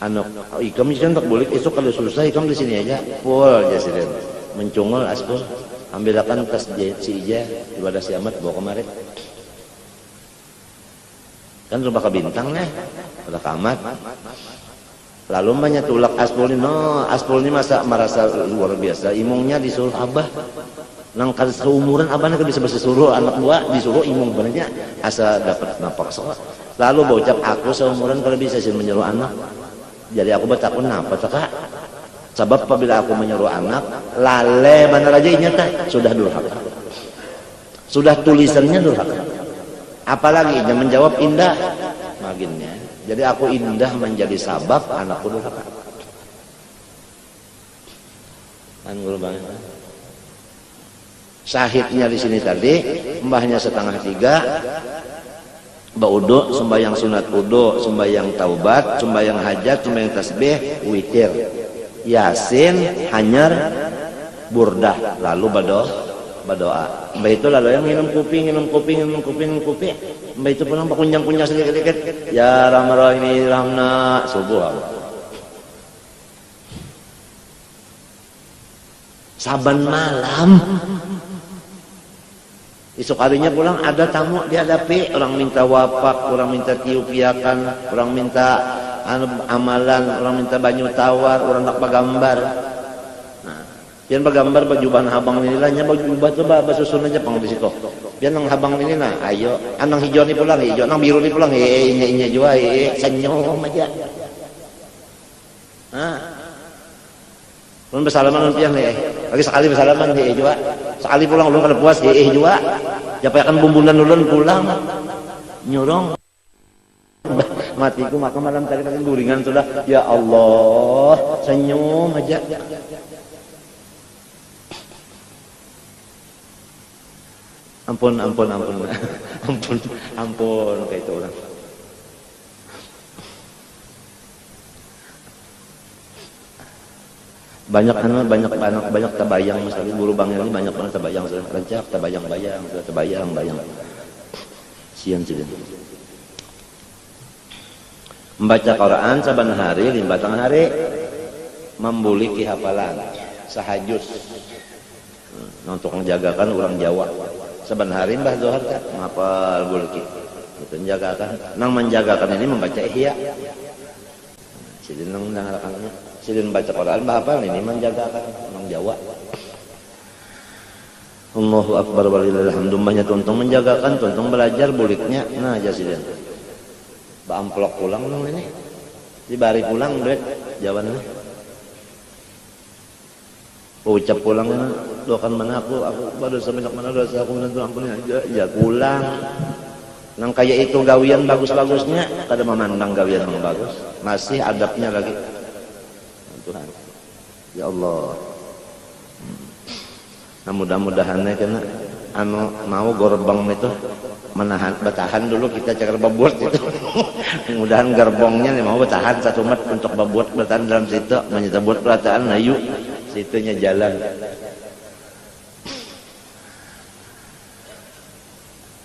anak ikam kan tak boleh esok kalau susah ikam di sini aja full aja sih mencungol aspul ambilkan tas si ija di wadah si amat bawa kemarin kan rumah bintang nih wadah kamat lalu banyak tulak aspul ini merasa luar biasa imungnya disuruh abah nang kada seumuran abahnya bisa suruh anak buah disuruh imung benernya asa dapat napak soal lalu bocap aku seumuran kalau bisa sih menyuruh anak jadi aku bertakun napa kak sebab apabila aku menyuruh anak lale benar aja nyata sudah durhaka sudah tulisannya durhaka apalagi dia menjawab indah maginnya jadi aku indah menjadi sabab anakku durhaka kan guru banget. Syahidnya di sini tadi mbahnya 2:30 baudu sembahyang sunat wudu sembahyang taubat sembahyang hajat sembahyang tasbih witir yasin hanyar burdah lalu berdoa mbah itu lalu yang minum kopi mbah itu pulang pakunjang-kunjang sedikit-sedikit ya rahmani rahmna subuh saban malam esok harinya pulang ada tamu dihadapi orang minta wafak, orang minta tiupiakan, orang minta amalan, orang minta banyu tawar, orang nak pagambar. Nah, pian pagambar baju bahan habang ini lah, baju batu bah susun aja pang di situ. Pian nang habang ini nah, ayo, anang hijau ni pulang, hijau, nang biru ni pulang, inya jua, senyum aja. Nah, ulun bersalaman pian lagi sekali bersalaman juga. Sekali pulang ulun kada puas juga. Japayakan bumbunan ulun pulang. Nyurong. Matiku maka malam tadi kan guringan sudah. Ya Allah, senyum aja. Ampun kayak itu orang. banyak tabayang misalnya guru bang ini banyak banget tabayang rencap tabayang sian Membaca Quran saban hari 5 hari membuliki hafalan sahajus. Untuk menjagakan orang Jawa saban hari Mbah Zohar teh ngapal buliki. Itu menjagakan. Nang menjagakan ini membaca Ihya. Sidin nang ngarakannya. Sidin baca Quran Mbah hafal ini menjagakan orang Jawa. Allahu akbar walillahil hamdu. Mbahnya tuntung menjagakan, tuntung belajar buliknya. Nah aja sidin. Ba amplok pulang nang ini. Dibari pulang duit jawabannya. Ucap pulang doakan mana aku baru semenjak mana dosa aku minta ampun aja ya pulang. Nang kayak itu gawian bagus-bagusnya kada memandang gawian yang bagus, masih adabnya lagi. Tuhan ya Allah. Nah mudah-mudahannya kena anu mau gorbang itu menahan bertahan dulu kita cakar babuat itu. Mudahan gerbongnya nih mau bertahan satu mat untuk babuat bertahan dalam situ menyita buat perasaan ayu situnya jalan.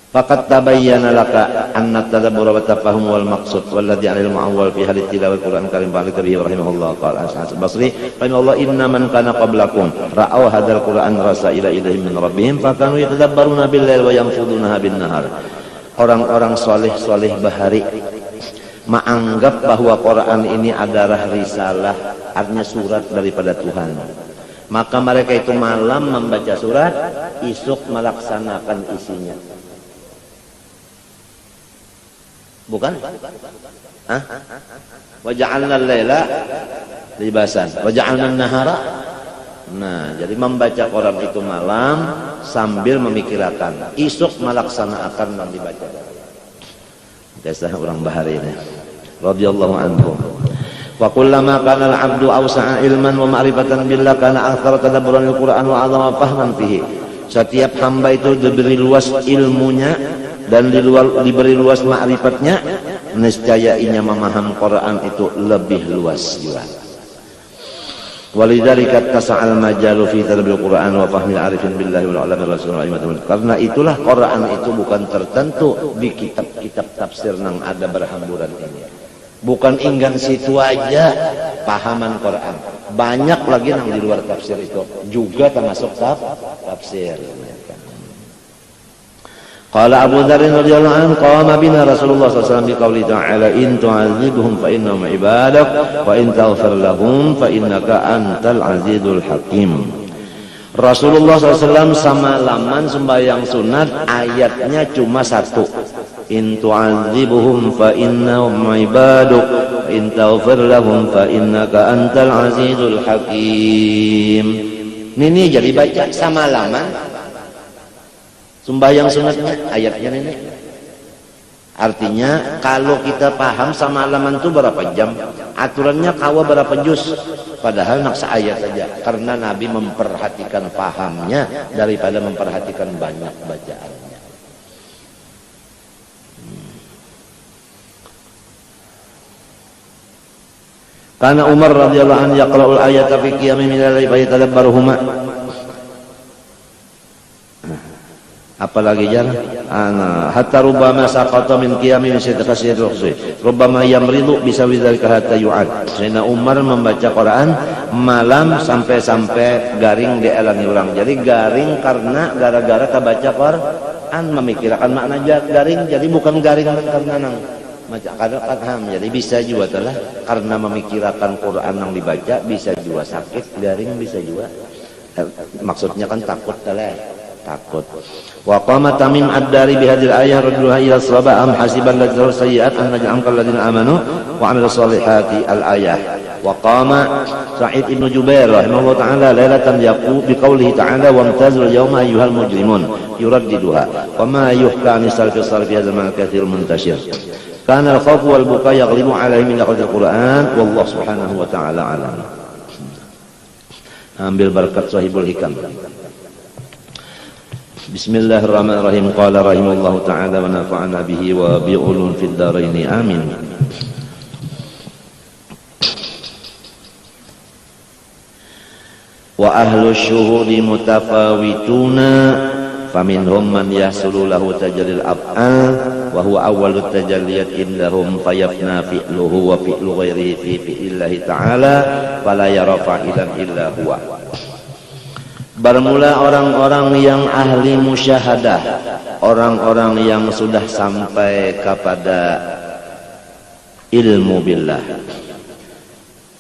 Faqad tabayyana laka anna tadabbur wa tafahum wal maqsud walladhi 'alal mu'awwal fi hadits tilawat Qur'an karim ba'da kabihi rahimahullah qala Hasan Basri rahimahullah inna man kana qablakum ra'aw hadzal Qur'an rasaila ilaihim min rabbihim fakanu yatadabbaruna bil-lail wa yanfudunaha bin-nahar. Orang-orang saleh bahari menganggap bahwa Quran ini adalah risalah, artinya surat daripada Tuhan. Maka mereka itu malam membaca surat, isuk melaksanakan isinya. Bukan? Hah? Wa ja'alna al-laila libasan wa ja'alna an-nahara. Nah, jadi membaca Quran itu malam sambil memikirkan, isuk melaksanakan dan dibaca. Kisah orang bahari ini radhiyallahu anhu. Wa kullama kana al-'abdu awsa'a ilman wa ma'rifatan billah kana aktsara tadabburan al-Qur'an wa 'azama fahman fihi. Setiap hamba itu diberi luas ilmunya dan diberi luas ma'rifatnya, niscaya ia memaham Quran itu lebih luas juga. Walidzalika tasa'al majalu fi tadabburil Qur'an wa fahmil 'arifin billahi wal 'ulama rasulullah. Karena itulah Quran itu bukan tertentu di kitab-kitab tafsir nang ada berhamburan ini. Bukan inggan situ aja pahaman Quran. Banyak lagi nang di luar tafsir itu juga termasuk tafsir. Qala Abu Dzar radhiyallahu anhu qama bina Rasulullah sallallahu alaihi wasallam biqauli ta'ala in tu'adzibhum fa innahum ibadak wa in taghfir lahum fa innaka antal azizul hakim. Rasulullah SAW semalaman sembahyang sunat ayatnya cuma satu. In tu'adzibhum fa innahum ibaduk wa in taghfir lahum fa innaka antal azizul hakim. Ini jadi baca semalaman sembahyang sunatnya ayatnya ini. Artinya kalau kita paham semalaman itu berapa jam, aturannya kawa berapa juz, padahal nak seayat saja, karena Nabi memperhatikan pahamnya daripada memperhatikan banyak bacaannya. Karena Umar radhiyallahu anhu yaqra'ul ayata fi qiyami min al-laili fa yatadabbaruhuma. Apalagi jarang hatta rubbama saqata min qiyami min syidqasiyat rukhsi rubbama yamridu bisa bidzalika hatta yu'ad. Sayyidina Umar membaca Quran malam sampai garing dielani orang. Jadi garing karena gara-gara baca Quran memikirkan makna garing, jadi bukan garing karena nang maca kadang jadi bisa juga telah karena memikirkan Quran yang dibaca, bisa juga sakit garing, bisa juga maksudnya kan takut telah takut. Wa qama Tamim ad-Dari bihadil ayah radhiyallahu ila sahaba am hasiban ladzal sayyi'at an naj'al alladziina amanu wa 'amilus solihati al-ayah. Wa qama Sa'id ibn Jubair rahimahullah ta'ala lailatan yaqu biqaulihi ta'ala wamtazul yawma ayyuhal mujrimun yuraddiduha wa ma yuhka 'an salfi zaman katsir muntashir. Kana al-khawf wal buka yaghlibu 'alaihim min qira'atil Qur'an wallahu subhanahu wa ta'ala alam. Ambil berkat Sahibul Hikam. Bismillahirrahmanirrahim. Qala rahimallahu ta'ala wa nafa'ana bihi wa bi'ulum fid dharain amin. Wa ahlu syuhudi mutafawituna faminhum man yahsulu lahu tajallil af'al wa huwa awwalut tajalliyat indahum fayafna fi'luhu wa fi'lu ghairihi fi fi'illahi ta'ala fala yara fa'ilan illa huwa. Bermula orang-orang yang ahli musyahadah, orang-orang yang sudah sampai kepada ilmu billah,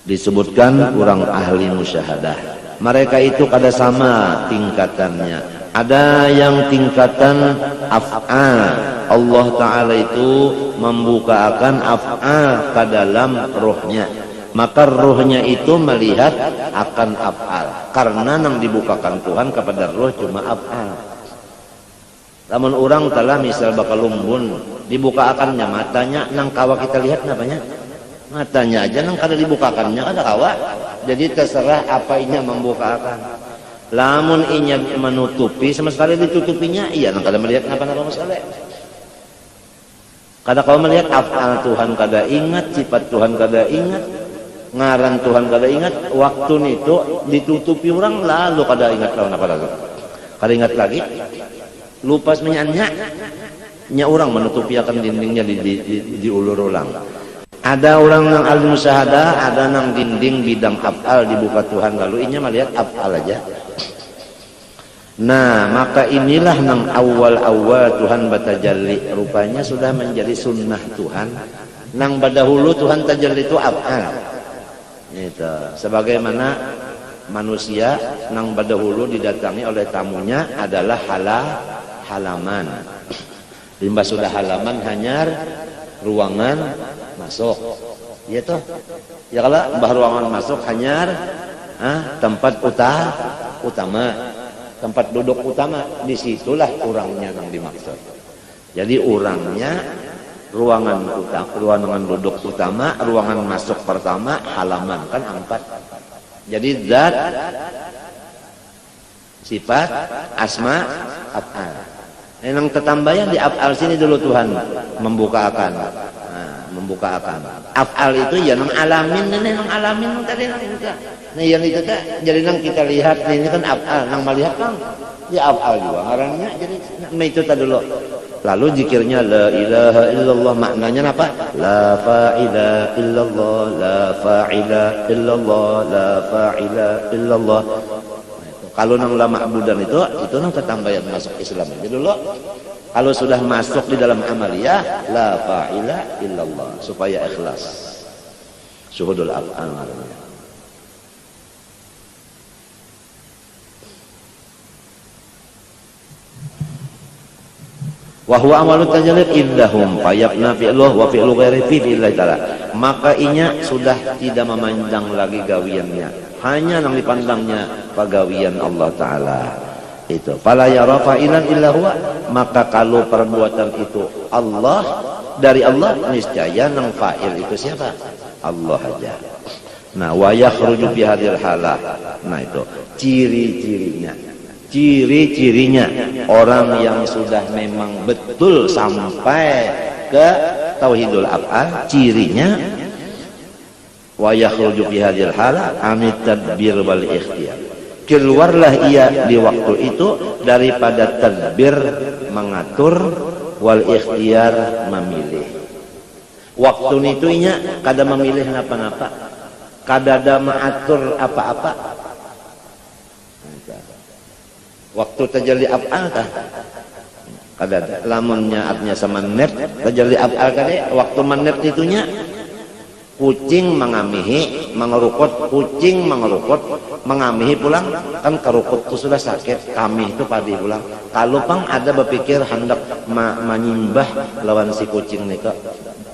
disebutkan orang ahli musyahadah. Mereka itu kada sama tingkatannya. Ada yang tingkatan af'al, Allah Ta'ala itu membukakan af'al ke dalam ruhnya, maka ruhnya itu melihat akan af'al, karena yang dibukakan Tuhan kepada ruh cuma af'al. Namun orang telah misal bakal lumbun, dibukakannya matanya, nang kawa kita lihat namanya matanya aja, nang kada dibukakannya kada kawa. Jadi terserah apa inya membukakan. Lamun inya menutupi, sama sekali ditutupinya, iya nang kada melihat apa-apa masalah. Kada kau melihat af'al Tuhan kada ingat, sifat Tuhan kada ingat, ngaran Tuhan kada ingat, waktu itu ditutupi orang lalu kada ingat lawan apa lagi. Kada ingat lagi. Lupas menyanyi nya orang menutupi akan dindingnya diulur ulang. Ada orang yang ahli musyahadah, ada nang dinding bidang af'al dibuka Tuhan lalu inya melihat af'al aja. Nah, maka inilah nang awal-awal Tuhan batajalli, rupanya sudah menjadi sunnah Tuhan. Nang badahulu Tuhan tajalli itu af'al. Itu sebagaimana manusia nang badahulu didatangi oleh tamunya adalah halaman. Limbah sudah halaman hanyar ruangan masuk. Iya toh. Ya kalau mbah ruangan masuk hanyar tempat utama, tempat duduk utama, disitulah orangnya yang dimaksud. Jadi orangnya ruangan duduk utama, ruangan masuk pertama, halaman kan 4. Jadi zat, sifat, asma, af'al. Yang ketambahan di af'al sini dulu Tuhan membukakan. Membukakan. Af'al itu ya nang alamin, nang alamin tadi nang itu. Nah yang itu teh jadi nang kita lihat ini kan af'al, nang melihat kan ya af'al juga ngarannya. Jadi itu tadi dulu. Lalu zikirnya la ilaha illallah, maknanya apa? La fa'ila illallah, la fa'ila illallah, la fa'ila illallah. Kalau nang lama ma'budan itu nang ketambahan masuk Islam. Jadi dulu kalau sudah masuk di dalam amaliyah la fa'ila illallah, supaya ikhlas. Syuhudul af'al namanya. Wa huwa amalut tajalli indahum fayabna fi'luh wa fi'lu ghairi fi fi'illah ta'ala. Maka inya sudah tidak memandang lagi gawiannya, hanya yang dipandangnya pagawian Allah Ta'ala itu. Fala yara fa'ilan illa huwa, maka kalau perbuatan itu Allah, dari Allah, niscaya nang fa'il itu siapa? Allah aja. Nah, wa yakhruju fi hadhil halah. Nah itu ciri-cirinya orang yang sudah memang betul sampai ke tauhidul af'al, cirinya wa yakhruju fi hadhil halah amit tadbir wal ikhtiyar. Keluarlah ia di waktu itu daripada tadbir mengatur wal ikhtiyar memilih. Waktu itu inya kada memilih napa-napa, kada ada mengatur apa-apa. Waktu tajalli af'al tah kada ada. Lamunnya artinya sama net tajalli af'al kade waktu manet itunya kucing mengamihi, mengerukut, kucing mengerukut, mengamihi pulang, kan kerukut itu sudah sakit, kami itu padi pulang. Kalau pang ada berpikir hendak menyimbah lawan si kucing nika,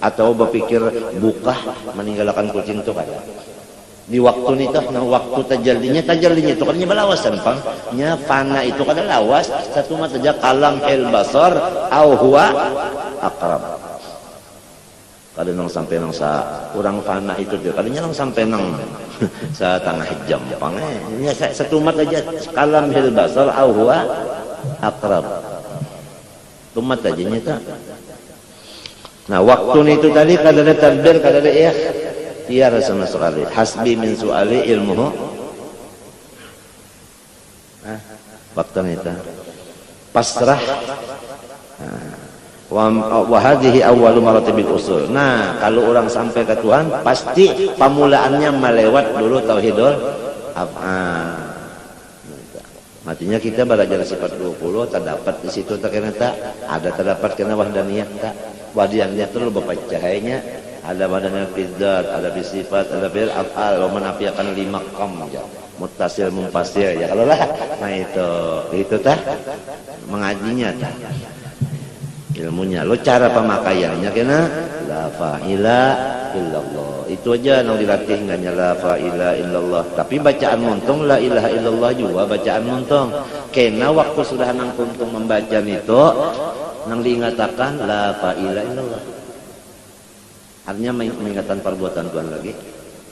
atau berpikir bukah meninggalkan kucing itu kada. Di waktu nikah, nah waktu tajallinya itu kan balawasan pang, nya fana itu kada lawas, satu mata aja kalam el basar, au huwa aqrab. Kada nang sampai nang sa urang fana itu dia, kadanya nang sampai nang sa tengah jam pang, nya satu mata aja kalam el basar, au huwa aqrab. Tumat aja nya ta. Nah waktu itu tadi kada ada tadbir, kada ada tiada sama sekali. Hasbi min su'ali ilmuhu. Waktu itu pasrah. Wa hadhihi awwalu maratibil usul. Nah, kalau orang sampai ke Tuhan pasti pemulaannya melewat dulu tauhidul af'al. Artinya kita belajar sifat 20 terdapat di situ ternyata ada terdapat kena wahdaniyah tak. Wahdaniyah itu bapak cahayanya ada wahdaniyah fidzat, ada fi sifat, ada fil af'al, wa menafiakan 5 maqam ya. Muttasil munfasil ya kalau lah. Nah itu tah mengajinya tah. Ilmunya lo cara pemakaiannya kena la fa'ila illallah itu aja yang dilatih nggak la fa'ila illallah tapi bacaan montong la ilaha illallah juga bacaan montong kena waktu sudah nang kuntung membaca itu nang diingatakan la fa'ila illallah artinya mengingatkan perbuatan Tuhan lagi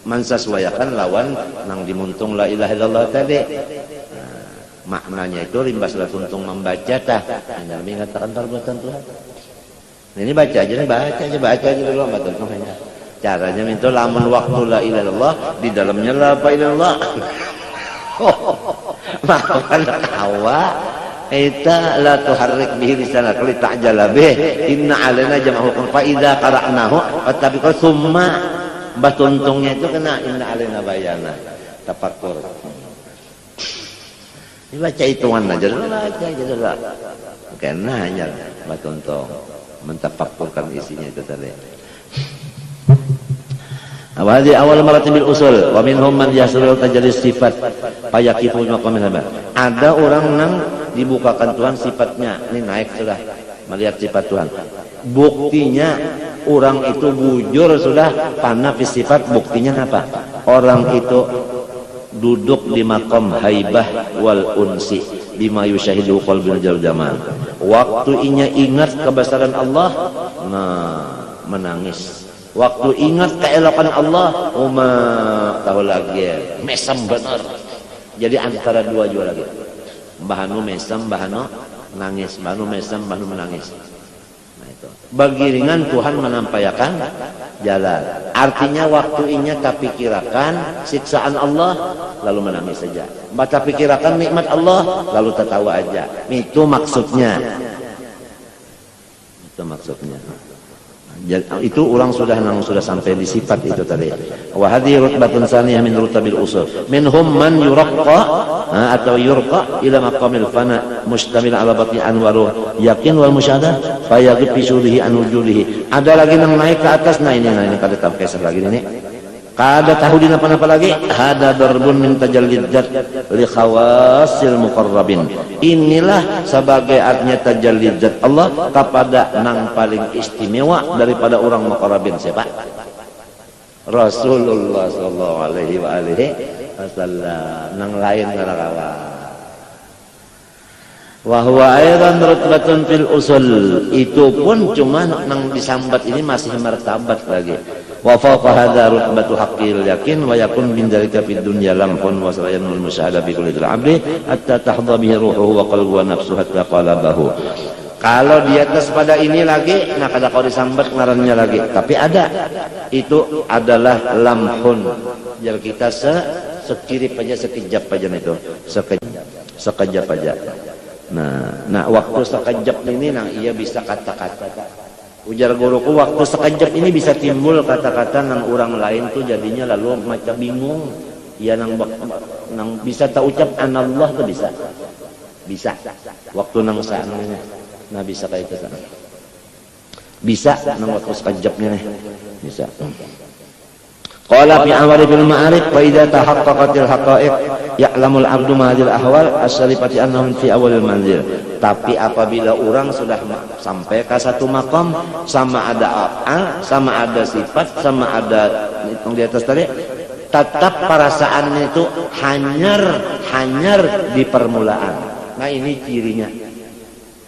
mensesuaikan lawan nang dimuntung la ilaha illallah tadi. Maknanya itu rimbas lah kuntung membaca tah hanya mengatakan perbuatan Tuhan. Ini baca aja dulu betul namanya. Caranya minta lamun waktu la ilaha illallah di dalamnya la illallah. Maka hawa eta la tuharrik bihi lisanaka li ta'jala bih inna alaina jama'u fa idza qara'nahu fattabiqu summa batuntungnya itu kena inna alaina bayana tafakkur. Baca hitungan aja dulu baca aja dulu karena hanya batuntong mentafakkurkan isinya itu tadi. Awal awal maratibil usul wa minhum man yasrul tajallis sifat fayaqifu maqamil. Ada orang nang dibukakan Tuhan sifatnya ini naik sudah melihat sifat Tuhan buktinya orang itu bujur sudah panah fi sifat buktinya apa orang itu duduk di maqam haibah wal unsi bima yushahidu qalbul jamal waktu inya ingat kebesaran Allah nah menangis waktu ingat keelokan Allah tahu lagi mesem benar jadi antara dua juga lagi bahanu mesem bahanu nangis bahanu mesem bahanu menangis. Nah itu bagiringan Tuhan menampayakan jalan artinya waktu inya tapi kirakan siksaan Allah lalu menangis saja baca pikirakan nikmat Allah lalu tertawa aja itu maksudnya itu orang sudah sampai di sifat itu tadi wa hadhihi rutbatun saniyah min rutabil usul minhum man yuraqqa atau yurqa ila maqamil fana mustamil ala batni anwaruh yakin wal musyahadah fayaghib fi syudihi an wujudihi ada lagi yang naik ke atas nah ini kada tahu kisah lagi ini kada tahu di apa lagi hada darbun min tajallid dzat li khawasil muqarrabin inilah sebagai artinya tajallid dzat Allah kepada nang paling istimewa daripada orang muqarrabin siapa Rasulullah sallallahu alaihi wasallam nang lain ngalawa wa huwa aidan rutbatun fil usul itu pun cuma nang disambat ini masih martabat lagi wa fawqa hadza rutbatu haqqil yakin wa yakun min dzalika fid dunya lamhun wa sayanul musyahada fi kulli abdi hatta tahdha bihi ruhuhu wa qalbuhu wa nafsuhu hatta qalabahu. Kalau di atas pada ini lagi nah kada kau disambat ngarannya lagi tapi ada itu adalah lamhun jadi kita sekirip aja sekejap aja itu sekejap aja nah waktu sekejap ini nah ia bisa kata-kata ujar guruku waktu sekejap ini bisa timbul kata-kata nang orang lain tuh jadinya lalu macam bingung ya nang bisa tak ucap anallah tuh bisa waktu nang saannya nah bisa kayak itu bisa nang waktu sekejap nih bisa qala fi anwari fil ma'arif fa idza tahaqqaqatil haqa'iq ya'lamul 'abdu ma hadhil ahwal as-salifati annahum fi awalil manzil tapi apabila orang sudah sampai ke satu maqam sama ada af'al sama ada sifat sama ada yang di atas tadi tetap perasaannya itu hanyar di permulaan nah ini cirinya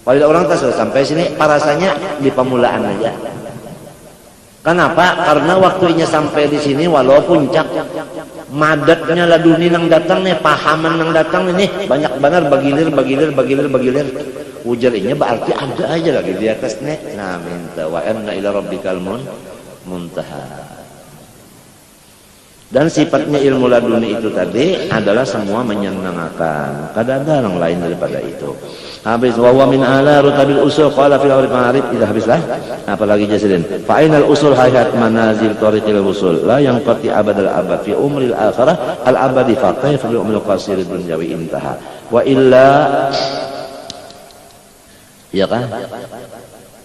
kalau orang tak sudah sampai sini perasaannya di permulaan aja. Kenapa? Karena waktunya sampai di sini walaupun puncak madatnya laduni nang datang nih pahaman nang datang ini banyak benar bagilir ujarnya berarti ada aja lagi di atas nih nah minta wa anna ila rabbikal muntaha Dan sifatnya ilmu laduni itu tadi adalah semua menyenangkan. Kadang-kadang lain daripada itu. Habis wa min ala rutabil usul qala fil awal ma'arif idza habislah. Apalagi jasidin. Fa ainal usul hayat manazil tariqil usul la yanqati abadal abad fi umril akhirah al abadi fa kayfa fi umril qasir dunyawi intaha. Wa illa ya kan?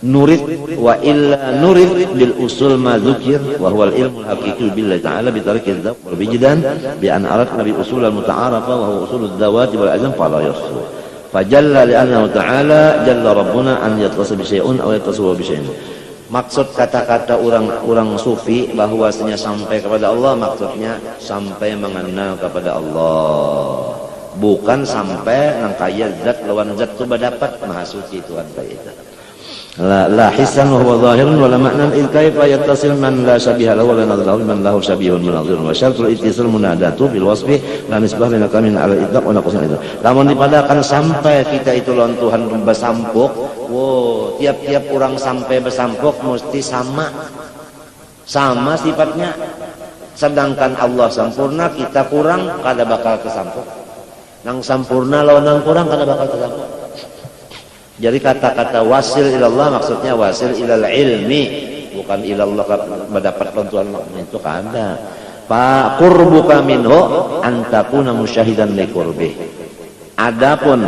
Nurid wa illa nurid bil usul ma dzukir wa huwa al ilmu al haqiqi billahi ta'ala bi tariqil dzawq wal wijdan bi an aradna bi usul al muta'arafa wa huwa usul al dzawat wal azam fala yaslu fajalla li annahu ta'ala jalla rabbuna an yattasa bi syai'un aw yattasu bi syai'in. Maksud kata-kata orang sufi bahwasanya sampai kepada Allah maksudnya sampai mengenal kepada Allah, bukan sampai nangkaya zat lawan zat tu dapat maha suci Tuhan itu. La hisan wa huwa zahirun wa la ma'nan id kaifa yattasil man la syabiha lahu wa la nadharu man lahu syabihun munadhirun wa syartul ittisal munadatu bil wasfi la nisbah lana kamin ala itlaq wa naqsan itu. Lamun dipadakan sampai kita itu lawan Tuhan besampuk, wow, tiap-tiap orang sampai besampuk mesti sama sifatnya. Sedangkan Allah sempurna, kita kurang, kada bakal kesampuk. Nang sempurna lawan nang kurang kada bakal kesampuk. Jadi kata-kata wasil ilallah maksudnya wasil ilal ilmi, bukan ilallah mendapat bantuan itu kada. Fa qurbuka minhu antakuna musyahidan li qurbih. Adapun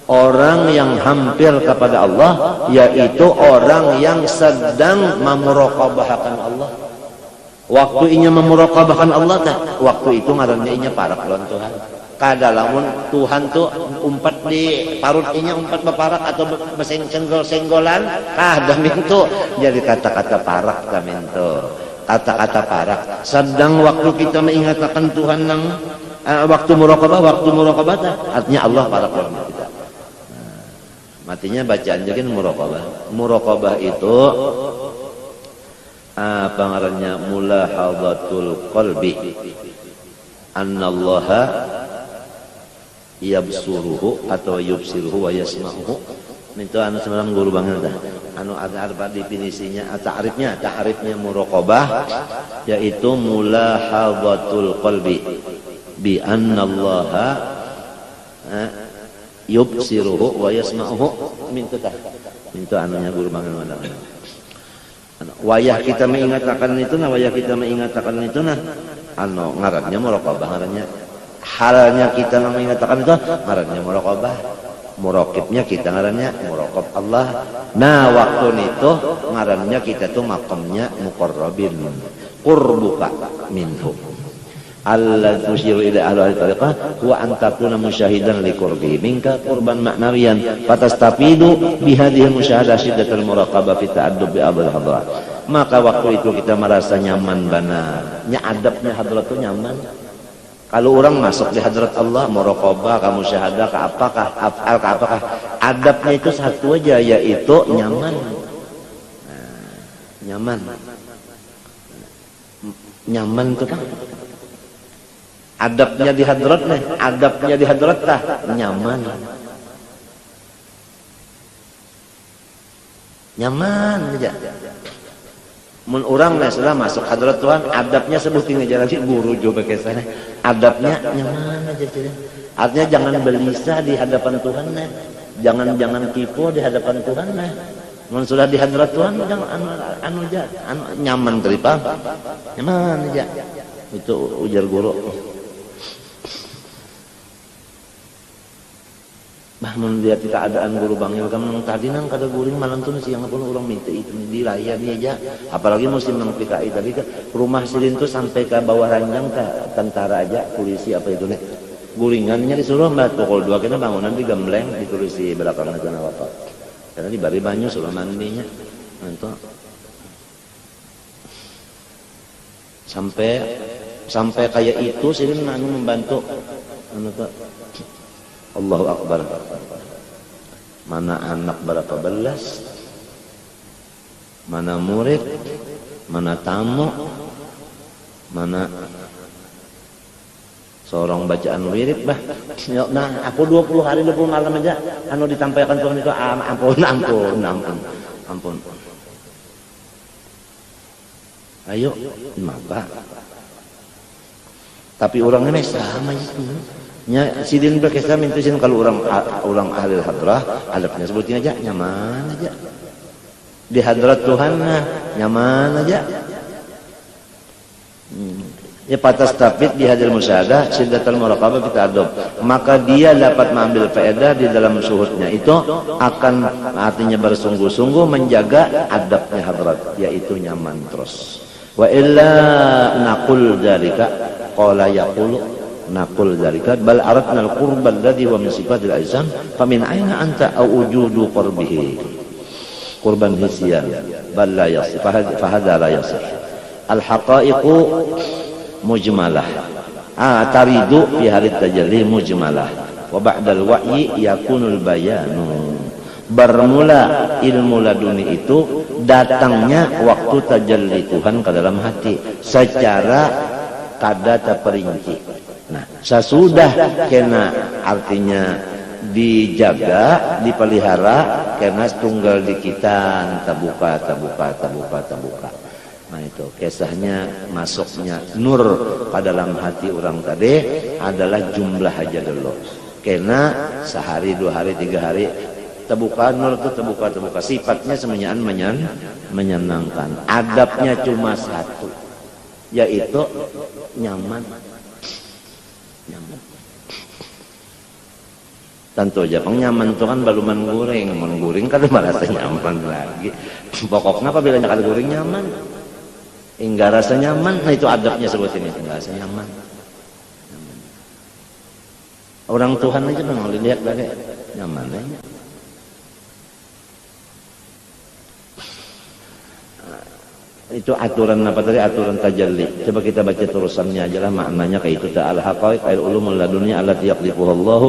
orang yang hampir kepada Allah yaitu orang yang sedang memuraqabahkan Allah. Waktu inya memuraqabahkan Allah tah, waktu itu ngarannya inya parak lawan Tuhan. Kada lamun Tuhan tuh umpat di parut inya umpat beparak atau besenggol-senggolan mintu jadi kata-kata parak mintu kata-kata parak. Sedang waktu kita mengingatkan Tuhan nang waktu muraqabah artinya Allah parak lawan kita. Matinya bacaan jadi muraqabah itu apa ngarannya mulahadzatul qalbi annallaha yabsuruhu atau yubsiruhu wa yasma'uhu. Itu anu sebenarnya guru banget dah. Anu ada definisinya, ta'rifnya muraqabah yaitu mulahadzatul qalbi bi annallaha yubsiruhu wa yasma'uhu. Mintu anunya guru banget mana. Wayah kita mengingatkan itu nah anu ngarannya muraqabah ngarannya halnya kita mengingatkan itu ngarannya muraqabah, muraqibnya kita ngarannya muraqab Allah. Nah waktu itu ngarannya kita tuh makamnya muqarrabin qurbuka minhu alladzi yushiru ila ahli tariqah wa antakuna musyahidan li qurbi minka qurban ma'nawiyan fatastafidu bi hadhihi musyahadah syiddatul muraqabah fi ta'addub bi abul hadrat. Maka waktu itu kita merasa nyaman benar, adabnya hadrat itu nyaman. Kalau orang masuk di hadrat Allah muraqabah kamu syahadah ke apakah afal ke apakah adabnya itu satu aja yaitu nyaman. Nyaman itu kan adabnya di hadrat tah nyaman aja. Mun urang setelah masuk hadrat Tuhan adabnya sebutin aja lagi guru coba ke sana adabnya nyaman aja gitu. Artinya jangan belisah di hadapan Tuhan jangan kipo di hadapan Tuhan mun sudah di hadrat Tuhan jangan anu nyaman teripang nyaman aja itu ujar guru. Bah melihat keadaan guru bangil kamu tadi nang kada guring malam tuh siang pun orang minta itu dilayani aja. Apalagi musim nang PKI tadi ke rumah silin tuh sampai ke bawah ranjang ke tentara aja polisi apa itu nih. Guringannya disuruh mbak pukul 2 kena bangunan digembleng ditulis di belakang sana apa. Karena di bari banyu suruh mandinya. Nanti sampai kayak itu silin anu membantu anu tuh Allahu Akbar. Mana anak berapa belas, mana murid, mana tamu, mana seorang bacaan wirid bah. Nah, aku 20 hari 20 malam aja anu ditampaikan Tuhan itu ampun. Ayo, maka Tapi orangnya sama itu. Nya sidin berkisah mintusin kalau orang ahli hadrah hadapnya sebutin aja nyaman aja. Di hadrat Tuhan nyaman aja. Ya patas tapit di hadir musyahadah syiddatul muraqabah kita adab. Maka dia dapat mengambil faedah di dalam syuhudnya itu akan artinya bersungguh-sungguh menjaga adabnya hadrat, yaitu nyaman terus. Wa illa naqul dzalika qala yaqulu naqul dzalika bal aradna al-qurba alladhi wa min sifatil ihsan famin aina anta aw wujudu qurbihi qurban hisyan bal la yasih fa hadha la yasih al-haqa'iqu mujmalah taridu fi halit tajalli mujmalah wa ba'dal wahyi yakunul bayanu. Bermula ilmu laduni itu datangnya waktu tajalli Tuhan ke dalam hati secara kada terperinci. Nah, sesudah kena artinya dijaga, dipelihara, karena tunggal di kita terbuka. Nah itu kisahnya masuknya nur pada dalam hati orang tadi adalah jumlah aja dulu. Karena sehari, 2 hari, 3 hari terbuka, nur itu terbuka. Sifatnya semuanya menyenangkan. Adabnya cuma satu, yaitu nyaman. Tentu aja nyaman itu kan baru menguring kan merasa nyaman lagi. Pokoknya apabila ada guring nyaman, hingga rasa nyaman, nah itu adabnya sebutin itu rasa nyaman. Orang Tuhan aja bang, lihat lagi nyaman aja. Itu aturan apa tadi? Aturan tajalli. Coba kita baca terusannya aja lah, maknanya kayak itu. Ta'ala haqaiq al-ulumul ladunnya allati yaqdifuha Allah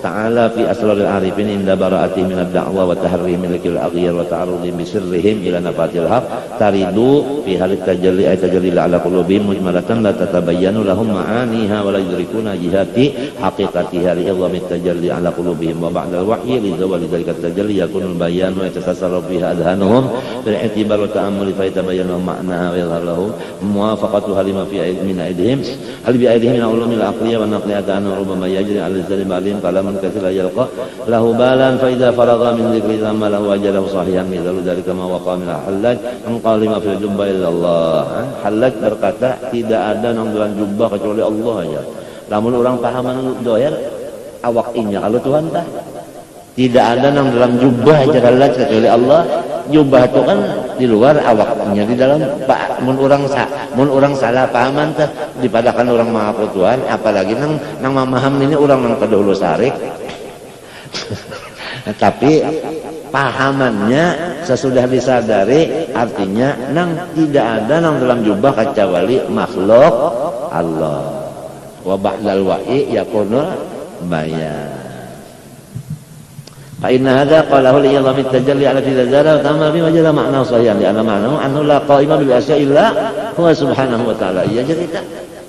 ta'ala fi asraril arifin inda bara'ati min ad-da'wa wa taharri milikil aghyar wa ta'arudi bisirrihim ila nafatil haq taridu fi halit tajalli ay tajalli ala qulubihim mujmalatan la tatabayyanu lahum ma'aniha wa la yudrikuna jihati haqiqatiha li idhamit tajalli ala qulubihim wa ba'dal wahyi li zawali dzalika tajalli yakunul bayanu wa yatasarrafu biha adhanuhum bil i'tibar wa ta'ammuli fa yatabayyanu makna wa yadhallahu muwafaqatuha lima fi min aidihim hal bi aidihim min ulumil aqliyah wa naqliyah an rubama yajri al zalim alim kalaman katsira yalqa lahu balan fa idza faragha min dzikri thamma lahu ajalahu sahihan mithlu dzalika ma waqa min al-hallaj an qala lima fil jubba illa Allah. Hallaj berkata tidak ada nang dalam jubah kecuali Allah aja. Lamun orang pahaman doyar awaknya kalau Tuhan tah tidak ada nang dalam jubah aja kecuali Allah. Jubah itu kan di luar, awaknya di dalam. Pak mun orang salah pahaman teh dipadakan orang maha Tuhan, apalagi nang memaham ini orang nang kedahulu sarik. Tapi pahamannya sesudah disadari, artinya nang tidak ada nang dalam jubah kecuali makhluk Allah. Wa ba'dal wa'i yakunu bayan. فإن هذا قاله لإعظام التجلي على تلك الذات وتأمل به وجد معناه صحيحا لأن معناه أنه لا قائم بالأشياء إلا هو سبحانه وتعالى. Ya jadi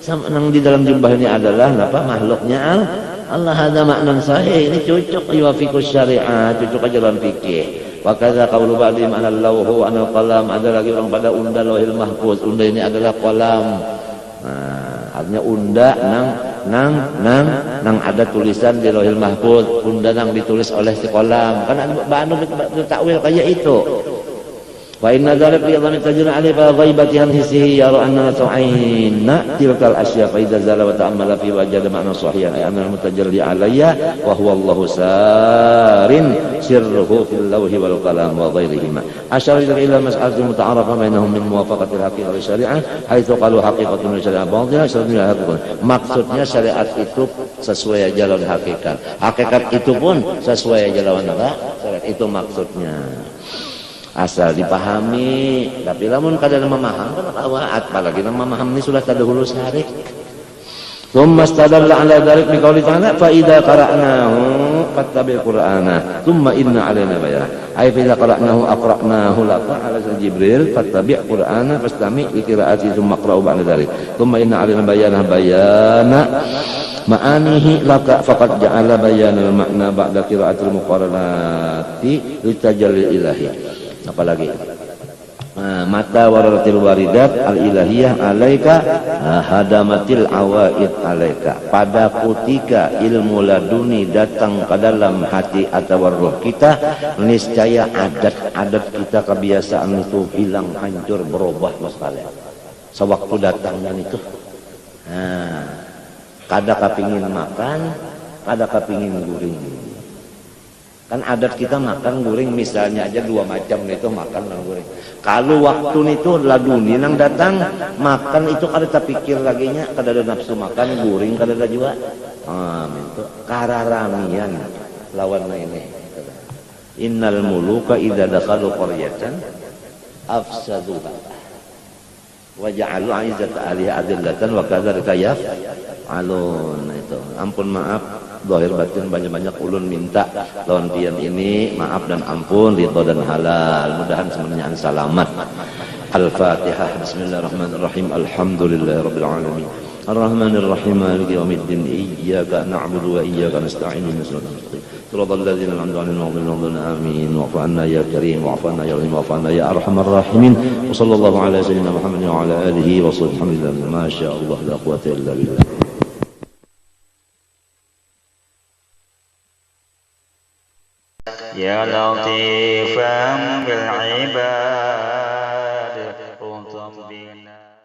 yang di dalam jubah ini adalah apa? Makhluknya Allah. Ada makna sahih, ini cocok yuwafiqus syariat, cocok aja dalam fikih. Wa kadza qaulu ba'dihim anal lawhu wa anal qalam, ada lagi orang pada unda lauhil mahfuz. Unda ini adalah qalam. Nah, artinya unda nang ada tulisan di lauhil mahfuz, unda nang ditulis oleh si qalam. Kan anu takwil kayak itu. Wa inna dzalika yadhami tajri alaihi fa ghaibatihan hisihi yara anna tu'ayna tilkal asya fa idza zala wa ta'ammala fi wajada ma'na sahihan ay anna mutajalli alayya wa huwa Allahu sarin sirruhu fil lawhi wal qalam wa ghairihima. Asyara ila mas'alati muta'arafa bainahum min muwafaqatil haqiqah wa syari'ah haitsu qalu haqiqatun wa syari'ah ba'dha syari'ah haqiqah. Maksudnya syariat itu sesuai jalan hakikat. Hakikat itu pun sesuai jalan apa? Syariat itu maksudnya. Asal dipahami, tapi lamun kada memaham kan awat, apalagi nang memaham ini sudah tadahulu sarik. Tsumma istadalla ala dzalik bi qouli ta'ala fa idza qara'nahu fattabi' qur'ana tsumma inna 'alaina bayan. Ay fa idza qara'nahu laka 'ala Jibril fattabi' qur'ana fastami' li qira'ati tsumma qra'u ba'da dzalik. Tsumma inna 'alaina bayana ma'anihi laka faqad ja'ala bayanal makna ba'da qira'atil muqarranati litajalli ilahi. Apalagi mata wararatil waridat al-ilahiyah alaika hadamatil awaid alaika. Pada ketika ilmu laduni datang ke dalam hati atau roh kita, niscaya adat-adat kita, kebiasaan itu hilang, hancur, berubah sekalian. Sewaktu datangnya itu, kada kepingin makan, kada kepingin guring. Kan adat kita makan guring misalnya aja 2 macam itu makan dan guring. Kalau waktu itu laduni nang datang makan itu kada terpikir lagi nya, kada ada nafsu makan, guring kada ada juga. Itu kararamian lawan ini. Innal muluka idza dakhalu qaryatan afsaduha wa ja'alu 'izzata ahliha adillatan wa kadzalika yaf'alun. Itu ampun maaf zahir batin, banyak-banyak ulun minta lawan pian ini maaf dan ampun, ridho dan halal, mudahan semuanya selamat. Al-Fatihah. Bismillahirrahmanirrahim. Alhamdulillahirabbil alamin. Arrahmanirrahim. Maliki yaumiddin. Iyyaka na'budu wa iyyaka nasta'in. Shiratal ladzina an'amta 'alaihim ghairil maghdubi 'alaihim. Amin. Wa'fu 'anna ya karim, wa'fu 'anna ya rahim, wa'fu 'anna ya arhamar rahimin. Wa sallallahu ala sayyidina Muhammadin wa ala alihi wa sahbihi. Ma syaa Allah la quwwata illa billah. يا لطيفا بالعباد